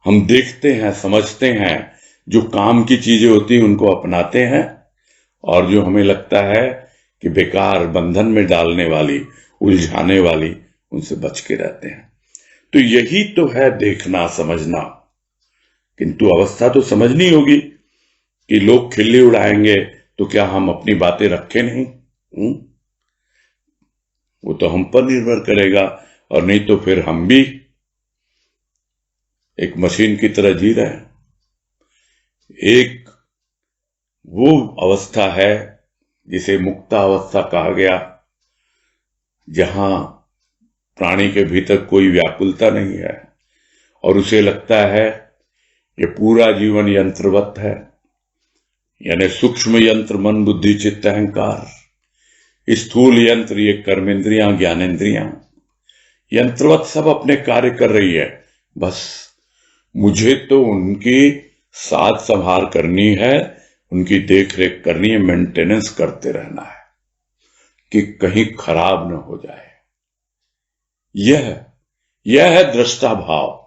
हम देखते हैं, समझते हैं, जो काम की चीजें होती हैं उनको अपनाते हैं, और जो हमें लगता है कि बेकार, बंधन में डालने वाली, उलझाने वाली, उनसे बच के रहते हैं। तो यही तो है देखना, समझना। किंतु अवस्था तो समझनी होगी कि लोग खिल्ली उड़ाएंगे तो क्या हम अपनी बातें रखें नहीं? वो तो हम पर निर्भर करेगा, और नहीं तो फिर हम भी एक मशीन की तरह जी रहे हैं। एक वो अवस्था है जिसे मुक्तावस्था कहा गया, जहां प्राणी के भीतर कोई व्याकुलता नहीं है और उसे लगता है ये पूरा जीवन यंत्रवत है, यानी सूक्ष्म यंत्र मन बुद्धि चित्त अहंकार, स्थूल यंत्र ये कर्मेंद्रियां ज्ञानेंद्रियां, यंत्रवत सब अपने कार्य कर रही है। बस मुझे तो उनकी साथ संभाल करनी है, उनकी देख रेख करनी है, मेंटेनेंस करते रहना है कि कहीं खराब न हो जाए। यह है दृष्टा भाव।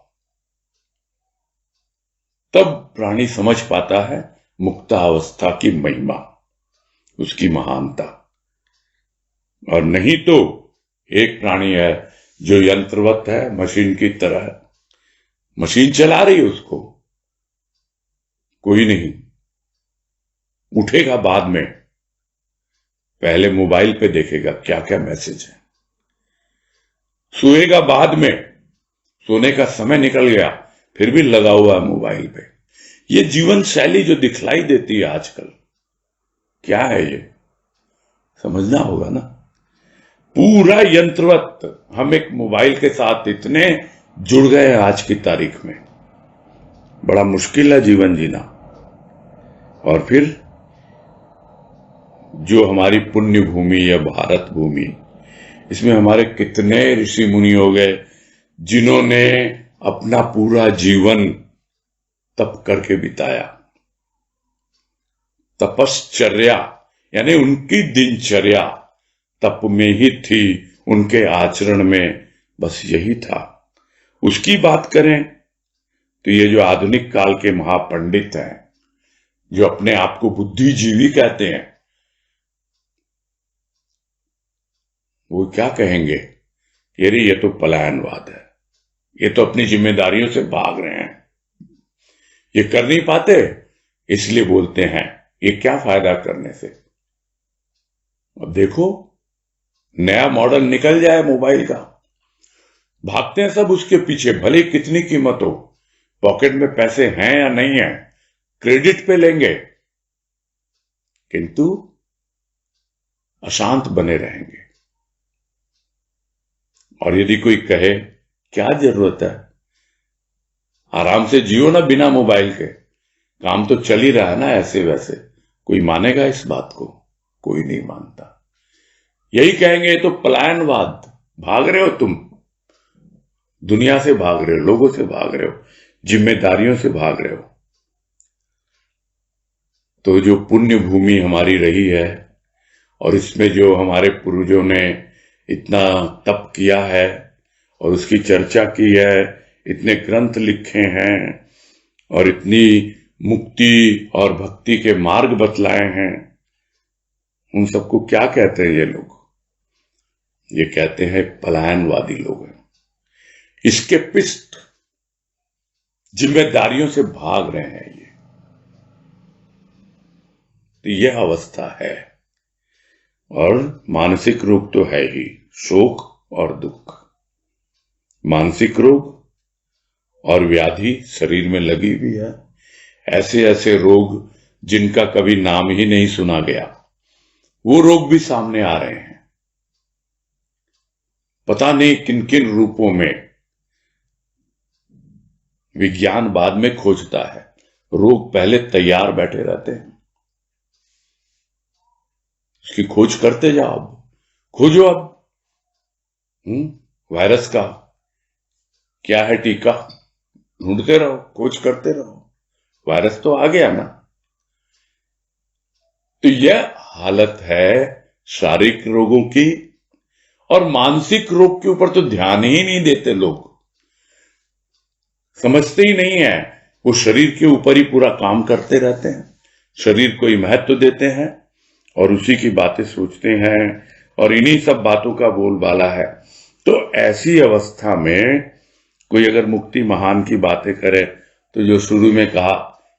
तब प्राणी समझ पाता है मुक्तावस्था की महिमा, उसकी महानता। और नहीं तो एक प्राणी है जो यंत्रवत है, मशीन की तरह, मशीन चला रही है उसको, कोई नहीं उठेगा बाद में, पहले मोबाइल पे देखेगा क्या क्या मैसेज है, सोएगा बाद में, सोने का समय निकल गया फिर भी लगा हुआ है मोबाइल पे। ये जीवन शैली जो दिखलाई देती है आजकल, क्या है ये? समझना होगा ना। पूरा यंत्रवत, हम एक मोबाइल के साथ इतने जुड़ गए हैं आज की तारीख में, बड़ा मुश्किल है जीवन जीना। और फिर जो हमारी पुण्य भूमि या भारत भूमि, इसमें हमारे कितने ऋषि मुनि हो गए जिन्होंने अपना पूरा जीवन तप करके बिताया। तपश्चर्या यानी उनकी दिनचर्या तप में ही थी, उनके आचरण में बस यही था। उसकी बात करें तो ये जो आधुनिक काल के महापंडित हैं, जो अपने आप को बुद्धिजीवी कहते हैं, वो क्या कहेंगे? ये तो पलायनवाद है, ये तो अपनी जिम्मेदारियों से भाग रहे हैं, ये कर नहीं पाते इसलिए बोलते हैं, ये क्या फायदा करने से। अब देखो नया मॉडल निकल जाए मोबाइल का, भागते हैं सब उसके पीछे, भले कितनी कीमत हो, पॉकेट में पैसे हैं या नहीं है, क्रेडिट पे लेंगे, किंतु अशांत बने रहेंगे। और यदि कोई कहे क्या जरूरत है, आराम से जियो ना बिना मोबाइल के, काम तो चल ही रहा है ना ऐसे वैसे, कोई मानेगा इस बात को? कोई नहीं मानता। यही कहेंगे ये तो पलायनवाद, भाग रहे हो तुम, दुनिया से भाग रहे हो, लोगों से भाग रहे हो, जिम्मेदारियों से भाग रहे हो। तो जो पुण्य भूमि हमारी रही है, और इसमें जो हमारे पूर्वजों ने इतना तप किया है और उसकी चर्चा की है, इतने ग्रंथ लिखे हैं और इतनी मुक्ति और भक्ति के मार्ग बतलाए हैं, उन सबको क्या कहते हैं ये लोग? ये कहते हैं पलायनवादी लोग हैं, इसके पिस्ट, जिम्मेदारियों से भाग रहे हैं ये। तो यह अवस्था है। और मानसिक रोग तो है ही, शोक और दुख, मानसिक रोग और व्याधि शरीर में लगी हुई है। ऐसे ऐसे रोग जिनका कभी नाम ही नहीं सुना गया, वो रोग भी सामने आ रहे हैं, पता नहीं किन किन रूपों में। विज्ञान बाद में खोजता है, रोग पहले तैयार बैठे रहते हैं, उसकी खोज करते जाओ। अब खोजो, अब वायरस का क्या है टीका, ढूंढते रहो, खोज करते रहो, वायरस तो आ गया ना। तो यह हालत है शारीरिक रोगों की, और मानसिक रोग के ऊपर तो ध्यान ही नहीं देते लोग, समझते ही नहीं है। वो शरीर के ऊपर ही पूरा काम करते रहते हैं, शरीर को ही महत्व देते हैं और उसी की बातें सोचते हैं, और इन्हीं सब बातों का बोलबाला है। तो ऐसी अवस्था में कोई अगर मुक्ति महान की बातें करे, तो जो शुरू में कहा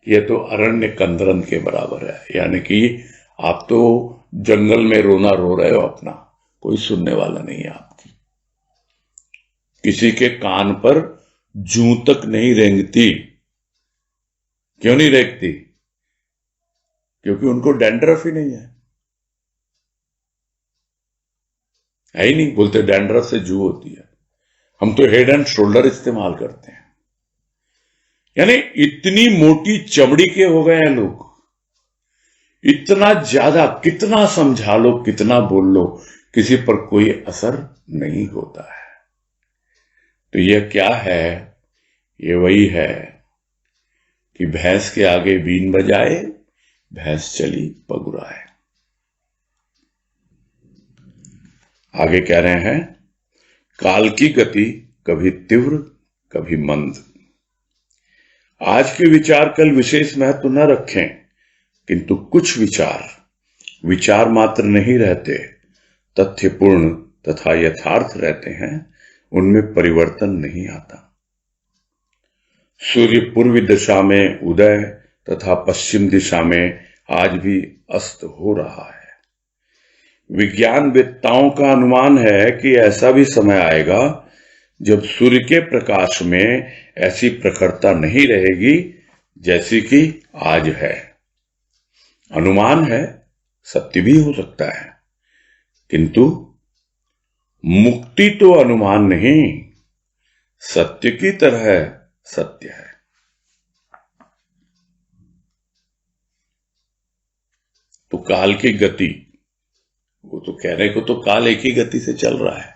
कि यह तो अरण्य कंदरन के बराबर है, यानी कि आप तो जंगल में रोना रो रहे हो अपना, कोई सुनने वाला नहीं है आपकी। किसी के कान पर जूं तक नहीं रेंगती। क्यों नहीं रेंगती? क्योंकि उनको डैंड्रफ ही नहीं है ही नहीं। बोलते डैंड्रफ से जू होती है, हम तो हेड एंड शोल्डर इस्तेमाल करते हैं। यानी इतनी मोटी चमड़ी के हो गए हैं लोग, इतना ज्यादा, कितना समझा लो, कितना बोल लो, किसी पर कोई असर नहीं होता है। तो यह क्या है? ये वही है कि भैंस के आगे बीन बजाए, भैंस चली पगुराए। आगे कह रहे हैं, काल की गति कभी तीव्र कभी मंद। आज के विचार कल विशेष महत्व न रखें, किंतु कुछ विचार मात्र नहीं रहते, तथ्यपूर्ण तथा यथार्थ रहते हैं, उनमें परिवर्तन नहीं आता। सूर्य पूर्वी दिशा में उदय तथा पश्चिम दिशा में आज भी अस्त हो रहा है। विज्ञानवेत्ताओं का अनुमान है कि ऐसा भी समय आएगा जब सूर्य के प्रकाश में ऐसी प्रखरता नहीं रहेगी जैसी कि आज है। अनुमान है, सत्य भी हो सकता है, किंतु मुक्ति तो अनुमान नहीं, सत्य की तरह सत्य है। तो काल की गति, वो तो कहने को तो काल एक ही गति से चल रहा है,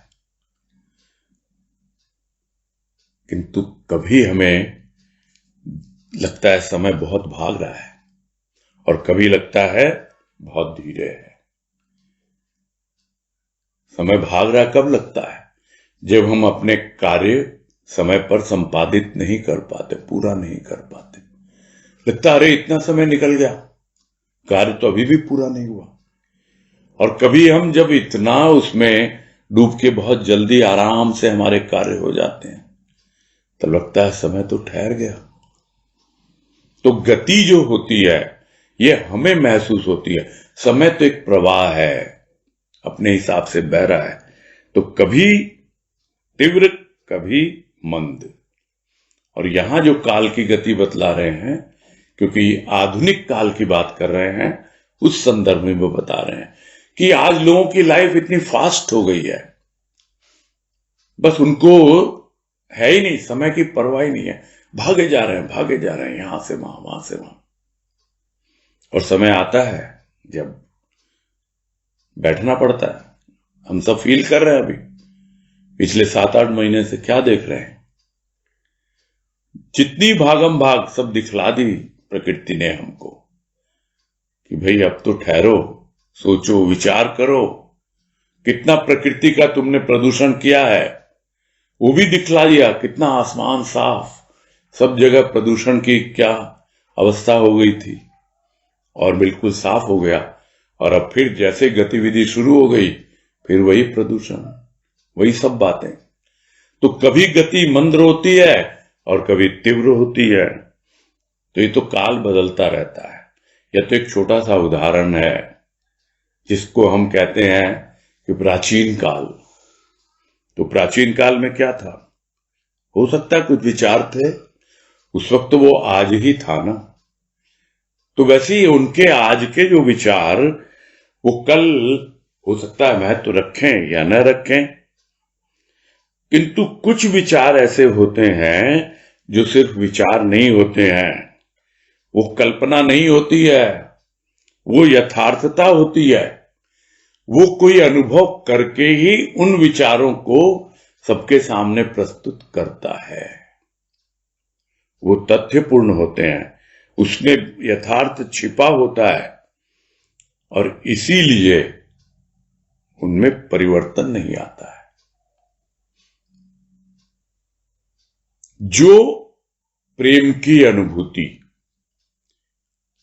किंतु कभी हमें लगता है समय बहुत भाग रहा है, और कभी लगता है बहुत धीरे है। समय भाग रहा कब लगता है? जब हम अपने कार्य समय पर संपादित नहीं कर पाते, पूरा नहीं कर पाते। लगता अरे इतना समय निकल गया, कार्य तो अभी भी पूरा नहीं हुआ। और कभी हम जब इतना उसमें डूब के बहुत जल्दी आराम से हमारे कार्य हो जाते हैं, तो लगता है समय तो ठहर गया। तो गति जो होती है, ये हमें महसूस होती है। समय तो एक प्रवाह है, अपने हिसाब से बह रहा है, तो कभी तीव्र कभी मंद। और यहां जो काल की गति बतला रहे हैं, क्योंकि आधुनिक काल की बात कर रहे हैं, उस संदर्भ में वो बता रहे हैं कि आज लोगों की लाइफ इतनी फास्ट हो गई है, बस उनको है ही नहीं, समय की परवाह ही नहीं है, भागे जा रहे हैं यहां से वहां से वहां। और समय आता है जब बैठना पड़ता है। हम सब फील कर रहे हैं अभी, पिछले 7-8 महीने से क्या देख रहे हैं, जितनी भागम भाग सब दिखला दी प्रकृति ने हमको कि भाई अब तो ठहरो, सोचो, विचार करो। कितना प्रकृति का तुमने प्रदूषण किया है, वो भी दिखला दिया। कितना आसमान साफ, सब जगह प्रदूषण की क्या अवस्था हो गई थी, और बिल्कुल साफ हो गया। और अब फिर जैसे गतिविधि शुरू हो गई, फिर वही प्रदूषण, वही सब बातें। तो कभी गति मंद होती है और कभी तीव्र होती है। तो ये तो काल बदलता रहता है। यह तो एक छोटा सा उदाहरण है, जिसको हम कहते हैं कि प्राचीन काल। तो प्राचीन काल में क्या था? हो सकता है कुछ विचार थे उस वक्त, वो आज ही था ना। तो वैसे ही उनके आज के जो विचार वो कल हो सकता है महत्व रखें या न रखें, किंतु कुछ विचार ऐसे होते हैं जो सिर्फ विचार नहीं होते हैं, वो कल्पना नहीं होती है, वो यथार्थता होती है। वो कोई अनुभव करके ही उन विचारों को सबके सामने प्रस्तुत करता है। वो तथ्यपूर्ण होते हैं, उसमें यथार्थ छिपा होता है। और इसीलिए उनमें परिवर्तन नहीं आता है। जो प्रेम की अनुभूति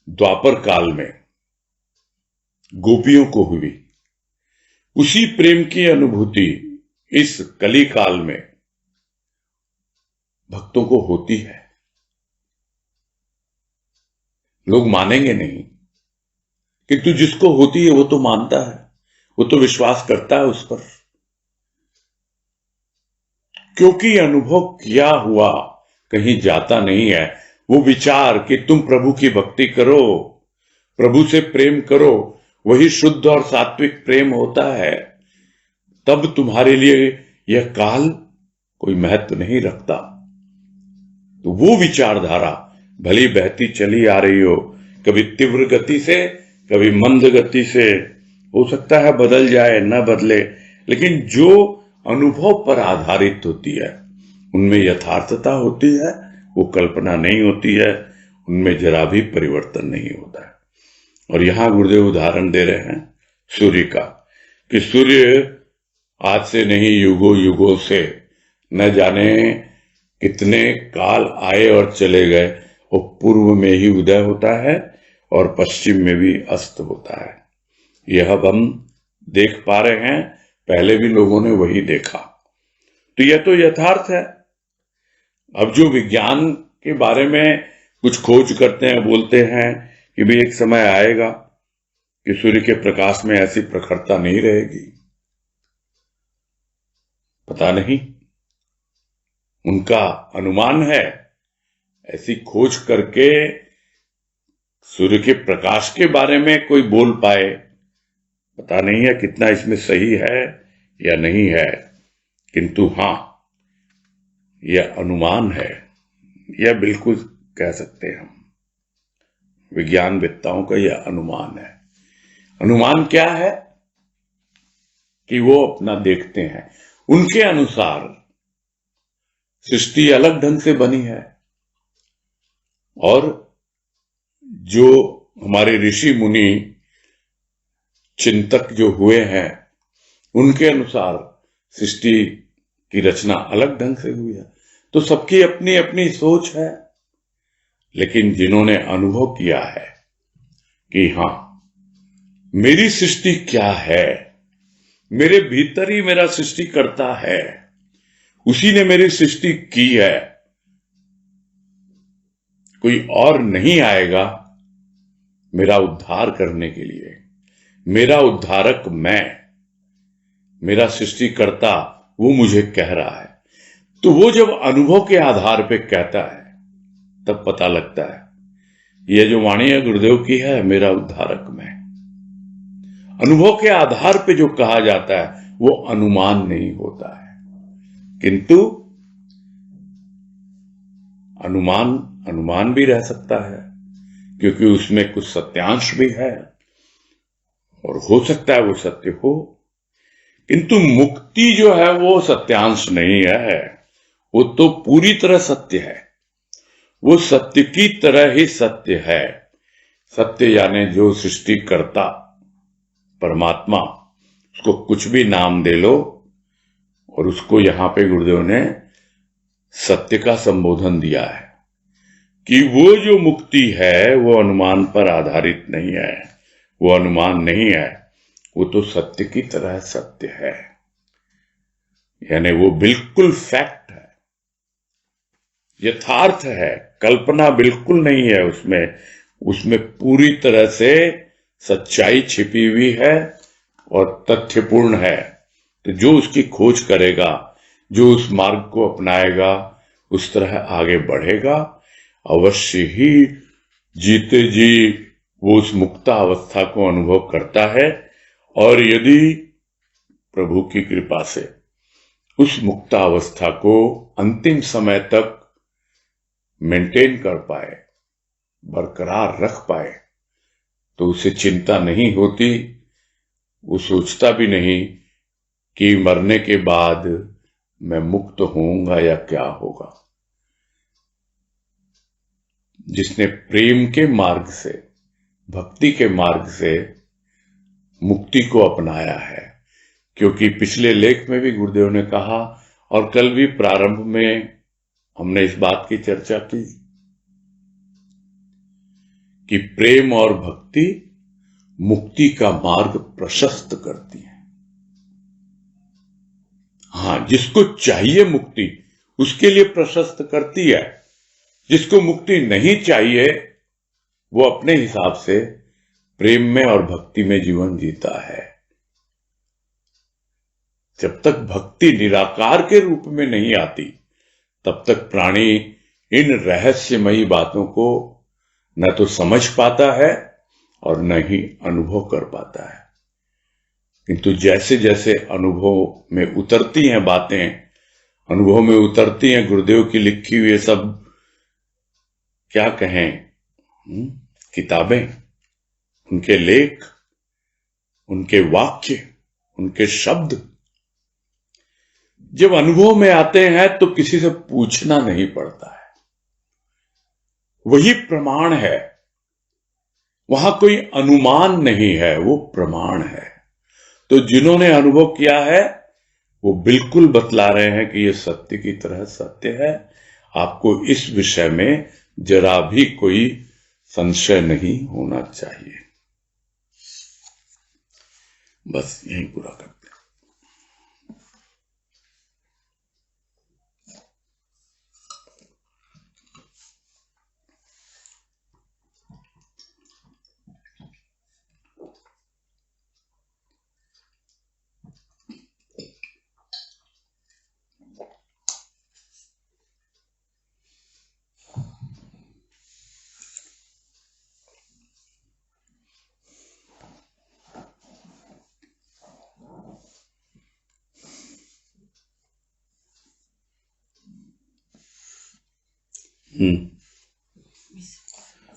द्वापर काल में गोपियों को हुई, उसी प्रेम की अनुभूति इस कली काल में भक्तों को होती है। लोग मानेंगे नहीं, किंतु जिसको होती है वो तो मानता है, वो तो विश्वास करता है उस पर, क्योंकि अनुभव किया हुआ कहीं जाता नहीं है। वो विचार कि तुम प्रभु की भक्ति करो, प्रभु से प्रेम करो, वही शुद्ध और सात्विक प्रेम होता है, तब तुम्हारे लिए यह काल कोई महत्व नहीं रखता। तो वो विचारधारा भली बहती चली आ रही हो, कभी तीव्र गति से, कभी मंद गति से, हो सकता है बदल जाए, न बदले, लेकिन जो अनुभव पर आधारित होती है उनमें यथार्थता होती है, वो कल्पना नहीं होती है, उनमें जरा भी परिवर्तन नहीं होता है। और यहां गुरुदेव उदाहरण दे रहे हैं सूर्य का, कि सूर्य आज से नहीं युगों युगों से, न जाने कितने काल आए और चले गए, वो पूर्व में ही उदय होता है और पश्चिम में भी अस्त होता है। यह अब हम देख पा रहे हैं, पहले भी लोगों ने वही देखा। तो यह तो यथार्थ है। अब जो विज्ञान के बारे में कुछ खोज करते हैं, बोलते हैं कि भी एक समय आएगा कि सूर्य के प्रकाश में ऐसी प्रखरता नहीं रहेगी, पता नहीं, उनका अनुमान है। ऐसी खोज करके सूर्य के प्रकाश के बारे में कोई बोल पाए, पता नहीं है कितना इसमें सही है या नहीं है, किंतु हां, यह अनुमान है, यह बिल्कुल कह सकते हैं हम, विज्ञानवेत्ताओं का यह अनुमान है। अनुमान क्या है कि वो अपना देखते हैं, उनके अनुसार सृष्टि अलग ढंग से बनी है, और जो हमारे ऋषि मुनि चिंतक जो हुए हैं, उनके अनुसार सृष्टि की रचना अलग ढंग से हुई है। तो सबकी अपनी अपनी सोच है, लेकिन जिन्होंने अनुभव किया है कि हां, मेरी सृष्टि क्या है, मेरे भीतर ही मेरा सृष्टि करता है, उसी ने मेरी सृष्टि की है, कोई और नहीं आएगा मेरा उद्धार करने के लिए। मेरा उद्धारक मैं, मेरा सृष्टिकर्ता, वो मुझे कह रहा है। तो वो जब अनुभव के आधार पे कहता है, तब पता लगता है ये जो वाणी है गुरुदेव की है, मेरा उद्धारक मैं। अनुभव के आधार पे जो कहा जाता है वो अनुमान नहीं होता है, किंतु अनुमान भी रह सकता है, क्योंकि उसमें कुछ सत्यांश भी है, और हो सकता है वो सत्य हो। किंतु मुक्ति जो है वो सत्यांश नहीं है, वो तो पूरी तरह सत्य है, वो सत्य की तरह ही सत्य है। सत्य यानी जो सृष्टिकर्ता परमात्मा, उसको कुछ भी नाम दे लो, और उसको यहां पे गुरुदेव ने सत्य का संबोधन दिया है कि वो जो मुक्ति है वो अनुमान पर आधारित नहीं है, वो अनुमान नहीं है, वो तो सत्य की तरह सत्य है, यानी वो बिल्कुल फैक्ट है, यथार्थ है, कल्पना बिल्कुल नहीं है उसमें पूरी तरह से सच्चाई छिपी हुई है और तथ्यपूर्ण है। तो जो उसकी खोज करेगा, जो उस मार्ग को अपनाएगा, उस तरह आगे बढ़ेगा, अवश्य ही जीते जी वो उस मुक्ता अवस्था को अनुभव करता है। और यदि प्रभु की कृपा से उस मुक्ता अवस्था को अंतिम समय तक मेंटेन कर पाए, बरकरार रख पाए, तो उसे चिंता नहीं होती, वो सोचता भी नहीं कि मरने के बाद मैं मुक्त होऊंगा या क्या होगा। जिसने प्रेम के मार्ग से, भक्ति के मार्ग से मुक्ति को अपनाया है। क्योंकि पिछले लेख में भी गुरुदेव ने कहा और कल भी प्रारंभ में हमने इस बात की चर्चा की कि प्रेम और भक्ति मुक्ति का मार्ग प्रशस्त करती है। हाँ, जिसको चाहिए मुक्ति उसके लिए प्रशस्त करती है। जिसको मुक्ति नहीं चाहिए वो अपने हिसाब से प्रेम में और भक्ति में जीवन जीता है। जब तक भक्ति निराकार के रूप में नहीं आती तब तक प्राणी इन रहस्यमयी बातों को न तो समझ पाता है और न ही अनुभव कर पाता है। किंतु जैसे जैसे अनुभव में उतरती हैं बातें, अनुभव में उतरती हैं गुरुदेव की लिखी हुई सब, क्या कहें, किताबें, उनके लेख, उनके वाक्य, उनके शब्द जब अनुभव में आते हैं तो किसी से पूछना नहीं पड़ता है। वही प्रमाण है, वहां कोई अनुमान नहीं है, वो प्रमाण है। तो जिन्होंने अनुभव किया है वो बिल्कुल बतला रहे हैं कि ये सत्य की तरह सत्य है। आपको इस विषय में जरा भी कोई संशय नहीं होना चाहिए। बस यही पूरा करते हैं।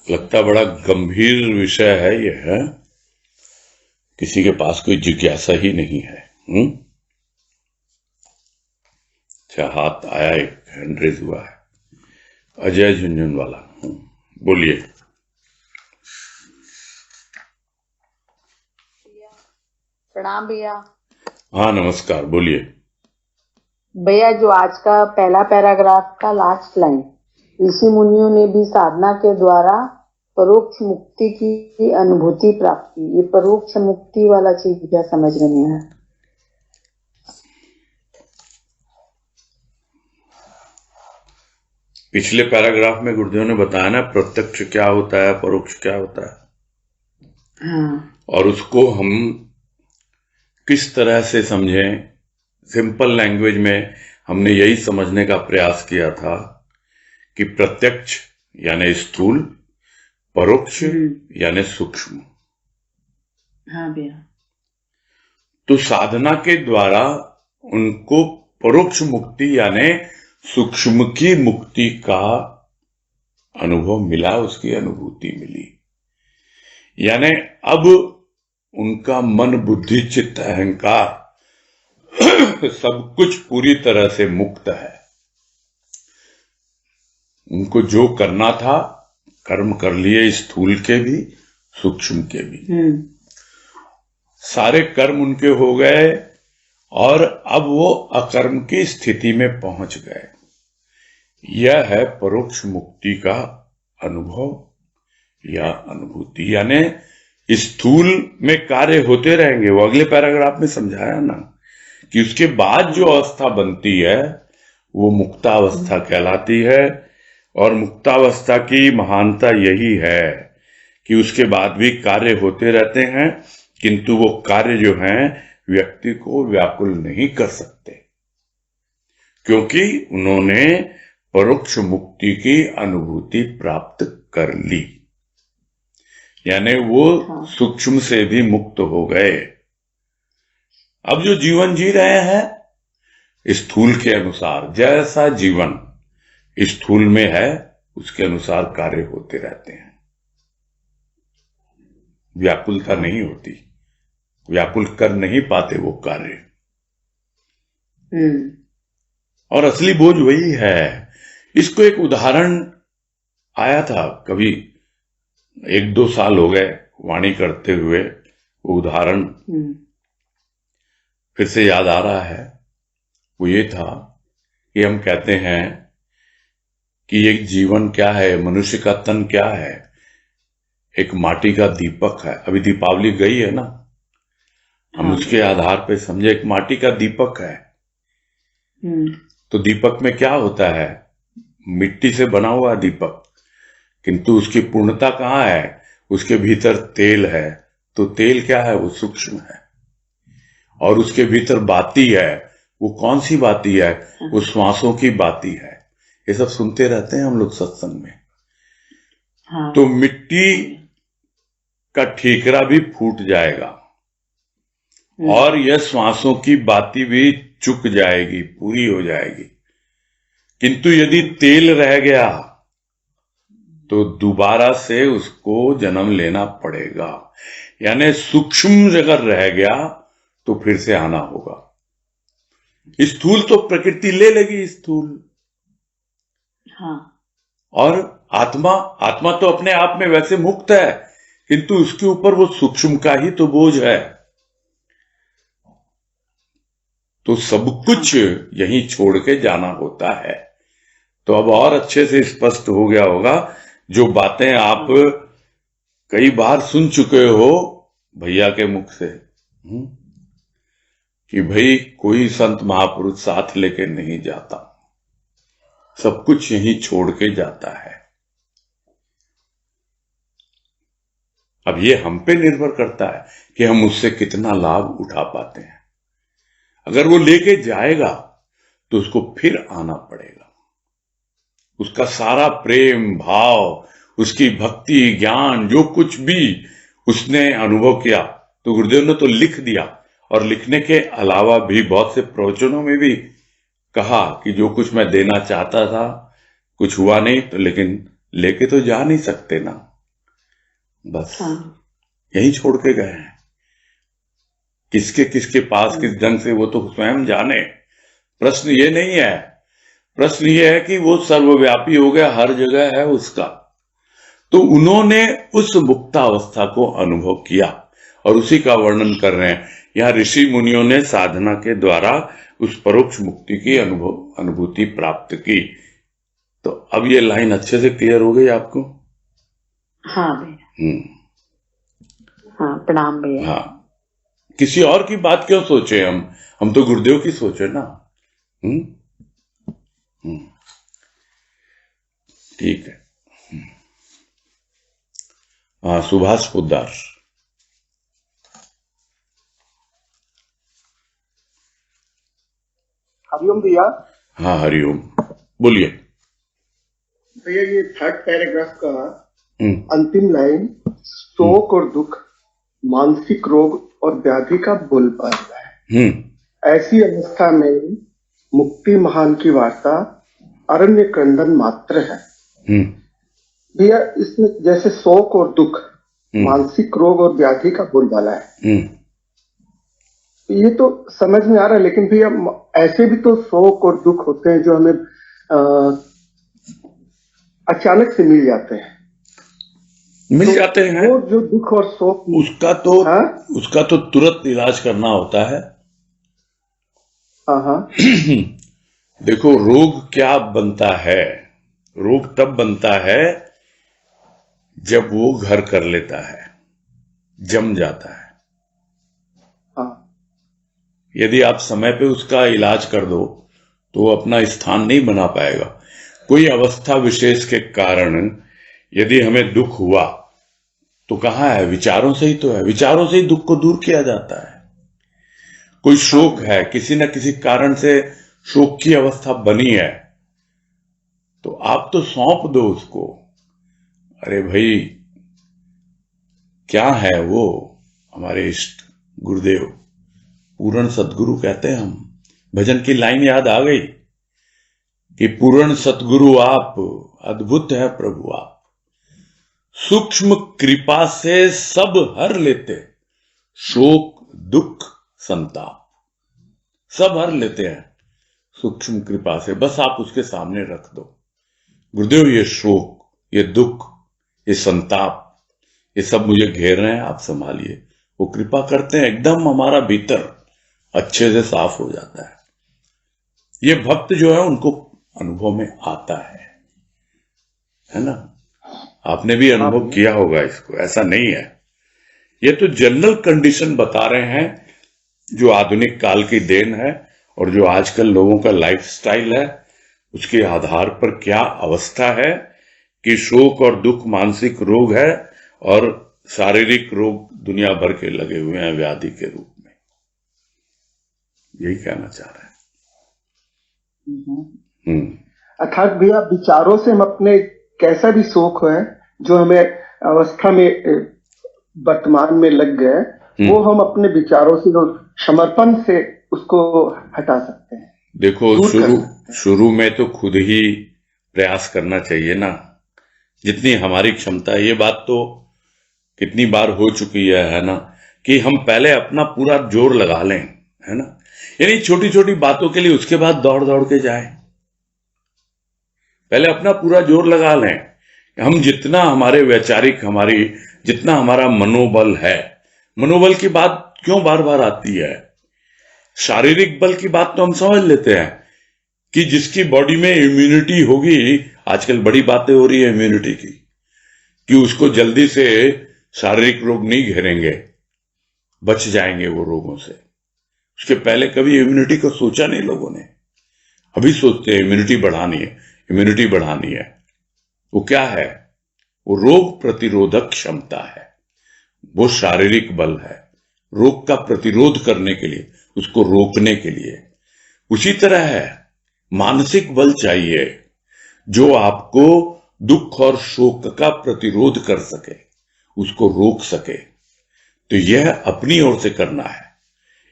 लगता बड़ा गंभीर विषय है ये, है? किसी के पास कोई जिज्ञासा ही नहीं है। अच्छा, हाथ आया, एक हैंड रेज हुआ है। अजय झुंझुनवाला, बोलिए। प्रणाम भैया। हाँ नमस्कार, बोलिए। भैया, जो आज का पहला पैराग्राफ का लास्ट लाइन, ऋषि मुनियों ने भी साधना के द्वारा परोक्ष मुक्ति की अनुभूति प्राप्त की, ये परोक्ष मुक्ति वाला चीज क्या समझ में नहीं है। पिछले पैराग्राफ में गुरुदेव ने बताया ना, प्रत्यक्ष क्या होता है, परोक्ष क्या होता है। हाँ। और उसको हम किस तरह से समझें। सिंपल लैंग्वेज में हमने यही समझने का प्रयास किया था कि प्रत्यक्ष यानी स्थूल, परोक्ष यानी सूक्ष्म। हाँ भैया। तो साधना के द्वारा उनको परोक्ष मुक्ति यानी सूक्ष्म की मुक्ति का अनुभव मिला, उसकी अनुभूति मिली। यानी अब उनका मन, बुद्धि, चित्त, अहंकार सब कुछ पूरी तरह से मुक्त है। उनको जो करना था कर्म कर लिए, स्थूल के भी सूक्ष्म के भी। सारे कर्म उनके हो गए और अब वो अकर्म की स्थिति में पहुंच गए। यह है परोक्ष मुक्ति का अनुभव या अनुभूति। यानी स्थूल में कार्य होते रहेंगे, वो अगले पैराग्राफ में समझाया ना कि उसके बाद जो अवस्था बनती है वो मुक्तावस्था कहलाती है। और मुक्तावस्था की महानता यही है कि उसके बाद भी कार्य होते रहते हैं, किंतु वो कार्य जो हैं व्यक्ति को व्याकुल नहीं कर सकते, क्योंकि उन्होंने परोक्ष मुक्ति की अनुभूति प्राप्त कर ली। यानी वो सूक्ष्म से भी मुक्त हो गए। अब जो जीवन जी रहे हैं स्थूल के अनुसार, जैसा जीवन स्थूल में है उसके अनुसार कार्य होते रहते हैं, व्याकुलता नहीं होती, व्याकुल कर नहीं पाते वो कार्य। और असली बोझ वही है। इसको एक उदाहरण आया था कभी, 1-2 साल हो गए वाणी करते हुए, वो उदाहरण फिर से याद आ रहा है। वो ये था कि हम कहते हैं कि एक जीवन क्या है, मनुष्य का तन क्या है, एक माटी का दीपक है। अभी दीपावली गई है ना, हम उसके आधार पे समझे एक माटी का दीपक है। तो दीपक में क्या होता है, मिट्टी से बना हुआ दीपक, किंतु उसकी पूर्णता कहाँ है, उसके भीतर तेल है। तो तेल क्या है, वो सूक्ष्म है। और उसके भीतर बाती है, वो कौन सी बाती है, वो श्वासों की बाती है। ये सब सुनते रहते हैं हम लोग सत्संग में। तो मिट्टी का ठीकरा भी फूट जाएगा और यह श्वासों की बाती भी चुक जाएगी, पूरी हो जाएगी। किंतु यदि तेल रह गया तो दोबारा से उसको जन्म लेना पड़ेगा। यानी सूक्ष्म अगर रह गया तो फिर से आना होगा। स्थूल तो प्रकृति ले लेगी, स्थूल। और आत्मा तो अपने आप में वैसे मुक्त है, किंतु उसके ऊपर वो सूक्ष्म का ही तो बोझ है। तो सब कुछ यहीं छोड़ के जाना होता है। तो अब और अच्छे से स्पष्ट हो गया होगा जो बातें आप कई बार सुन चुके हो भैया के मुख से, कि भाई कोई संत महापुरुष साथ लेके नहीं जाता, सब कुछ यहीं छोड़ के जाता है। अब ये हम पे निर्भर करता है कि हम उससे कितना लाभ उठा पाते हैं। अगर वो लेके जाएगा तो उसको फिर आना पड़ेगा। उसका सारा प्रेम भाव, उसकी भक्ति ज्ञान, जो कुछ भी उसने अनुभव किया, तो गुरुदेव ने तो लिख दिया। और लिखने के अलावा भी बहुत से प्रवचनों में भी कहा कि जो कुछ मैं देना चाहता था कुछ हुआ नहीं, तो लेकिन लेके तो जा नहीं सकते ना, बस यही छोड़ के गए हैं। किसके पास किस ढंग से वो तो स्वयं जाने। प्रश्न ये नहीं है, प्रश्न ये है कि वो सर्वव्यापी हो गया, हर जगह है उसका। तो उन्होंने उस मुक्तावस्था को अनुभव किया और उसी का वर्णन कर रहे हैं। यहाँ ऋषि मुनियों ने साधना के द्वारा उस परोक्ष मुक्ति की अनुभूति प्राप्त की। तो अब ये लाइन अच्छे से क्लियर हो गई आपको? हाँ भैया। हाँ, प्रणाम भैया। हाँ, किसी और की बात क्यों सोचे हम तो गुरुदेव की सोचे ना। ठीक है। हाँ, सुभाष पोद्दार। हरिओम भैया। हाँ, हरिओम, बोलिए भैया। ये थर्ड पैराग्राफ का अंतिम लाइन, शोक और दुख मानसिक रोग और व्याधि का बोलबाला है। ऐसी अवस्था में मुक्ति महान की वार्ता अरण्य क्रंदन मात्र है। भैया, इसमें जैसे शोक और दुख मानसिक रोग और व्याधि का बोलबाला है, ये तो समझ में आ रहा है। लेकिन भैया ऐसे भी तो शोक और दुख होते हैं जो हमें अचानक से मिल जाते हैं। जाते हैं। वो जो दुख और शोक, उसका तो तुरंत इलाज करना होता है। देखो, रोग क्या बनता है, रोग तब बनता है जब वो घर कर लेता है, जम जाता है। यदि आप समय पे उसका इलाज कर दो तो वो अपना स्थान नहीं बना पाएगा। कोई अवस्था विशेष के कारण यदि हमें दुख हुआ तो कहाँ है, विचारों से ही तो है। विचारों से ही दुख को दूर किया जाता है। कोई शोक है, किसी न किसी कारण से शोक की अवस्था बनी है, तो आप तो सौंप दो उसको। अरे भाई, क्या है वो, हमारे इष्ट गुरुदेव पूर्ण सतगुरु कहते हैं हम। भजन की लाइन याद आ गई कि पूर्ण सतगुरु आप, अद्भुत है प्रभु आप, सूक्ष्म कृपा से सब हर लेते, शोक दुख संताप सब हर लेते हैं सूक्ष्म कृपा से। बस आप उसके सामने रख दो, गुरुदेव ये शोक, ये दुख, ये संताप, ये सब मुझे घेर रहे हैं, आप संभालिए। वो कृपा करते हैं, एकदम हमारा भीतर अच्छे से साफ हो जाता है। ये भक्त जो है उनको अनुभव में आता है ना। आपने भी अनुभव किया होगा इसको, ऐसा नहीं है। ये तो जनरल कंडीशन बता रहे हैं जो आधुनिक काल की देन है और जो आजकल लोगों का लाइफस्टाइल है, उसके आधार पर क्या अवस्था है कि शोक और दुख मानसिक रोग है और शारीरिक रोग दुनिया भर के लगे हुए हैं व्याधि के रूप में। यही कहना चाह रहे हैं। अर्थात भैया विचारों से हम अपने कैसा भी शोक है जो हमें अवस्था में वर्तमान में लग गए, वो हम अपने विचारों से समर्पण से उसको हटा सकते हैं। देखो शुरू में तो खुद ही प्रयास करना चाहिए ना, जितनी हमारी क्षमता है। ये बात तो कितनी बार हो चुकी है ना, कि हम पहले अपना पूरा जोर लगा लें, है ना। यानी छोटी छोटी बातों के लिए उसके बाद दौड़ दौड़ के जाएं। पहले अपना पूरा जोर लगा लें। हम जितना हमारे वैचारिक जितना हमारा मनोबल है, मनोबल की बात क्यों बार बार आती है। शारीरिक बल की बात तो हम समझ लेते हैं कि जिसकी बॉडी में इम्यूनिटी होगी, आजकल बड़ी बातें हो रही है इम्यूनिटी की, कि उसको जल्दी से शारीरिक रोग नहीं घेरेंगे, बच जाएंगे वो रोगों से। उसके पहले कभी इम्यूनिटी को सोचा नहीं लोगों ने। अभी सोचते हैं इम्यूनिटी बढ़ानी है। वो क्या है? वो रोग प्रतिरोधक क्षमता है, वो शारीरिक बल है, रोग का प्रतिरोध करने के लिए, उसको रोकने के लिए। उसी तरह है मानसिक बल चाहिए जो आपको दुख और शोक का प्रतिरोध कर सके, उसको रोक सके। तो यह अपनी ओर से करना है,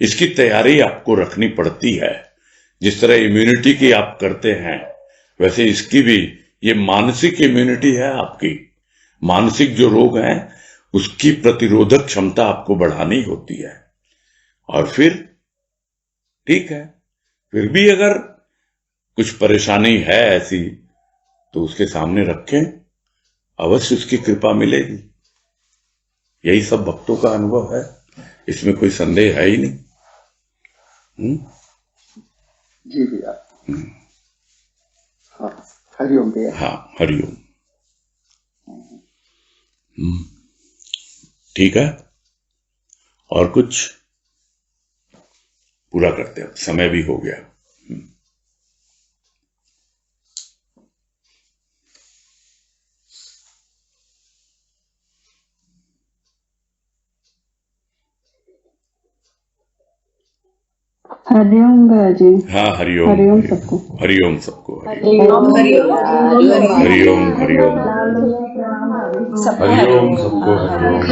इसकी तैयारी आपको रखनी पड़ती है। जिस तरह इम्यूनिटी की आप करते हैं, वैसे इसकी भी ये मानसिक इम्यूनिटी है आपकी। मानसिक जो रोग हैं उसकी प्रतिरोधक क्षमता आपको बढ़ानी होती है। और फिर ठीक है, फिर भी अगर कुछ परेशानी है ऐसी तो उसके सामने रखें, अवश्य उसकी कृपा मिलेगी। यही सब भक्तों का अनुभव है, इसमें कोई संदेह है ही नहीं। जी भैया। हाँ, हरिओम भैया। हाँ, हरिओम। ठीक है, और कुछ पूरा करते हैं, समय भी हो गया। हरिओम भैया जी। हाँ, हरिओम। हरिओम सबको। हरिओम सबको। हरिओम हरिओम हरिओम हरिओम सबको हरिओम।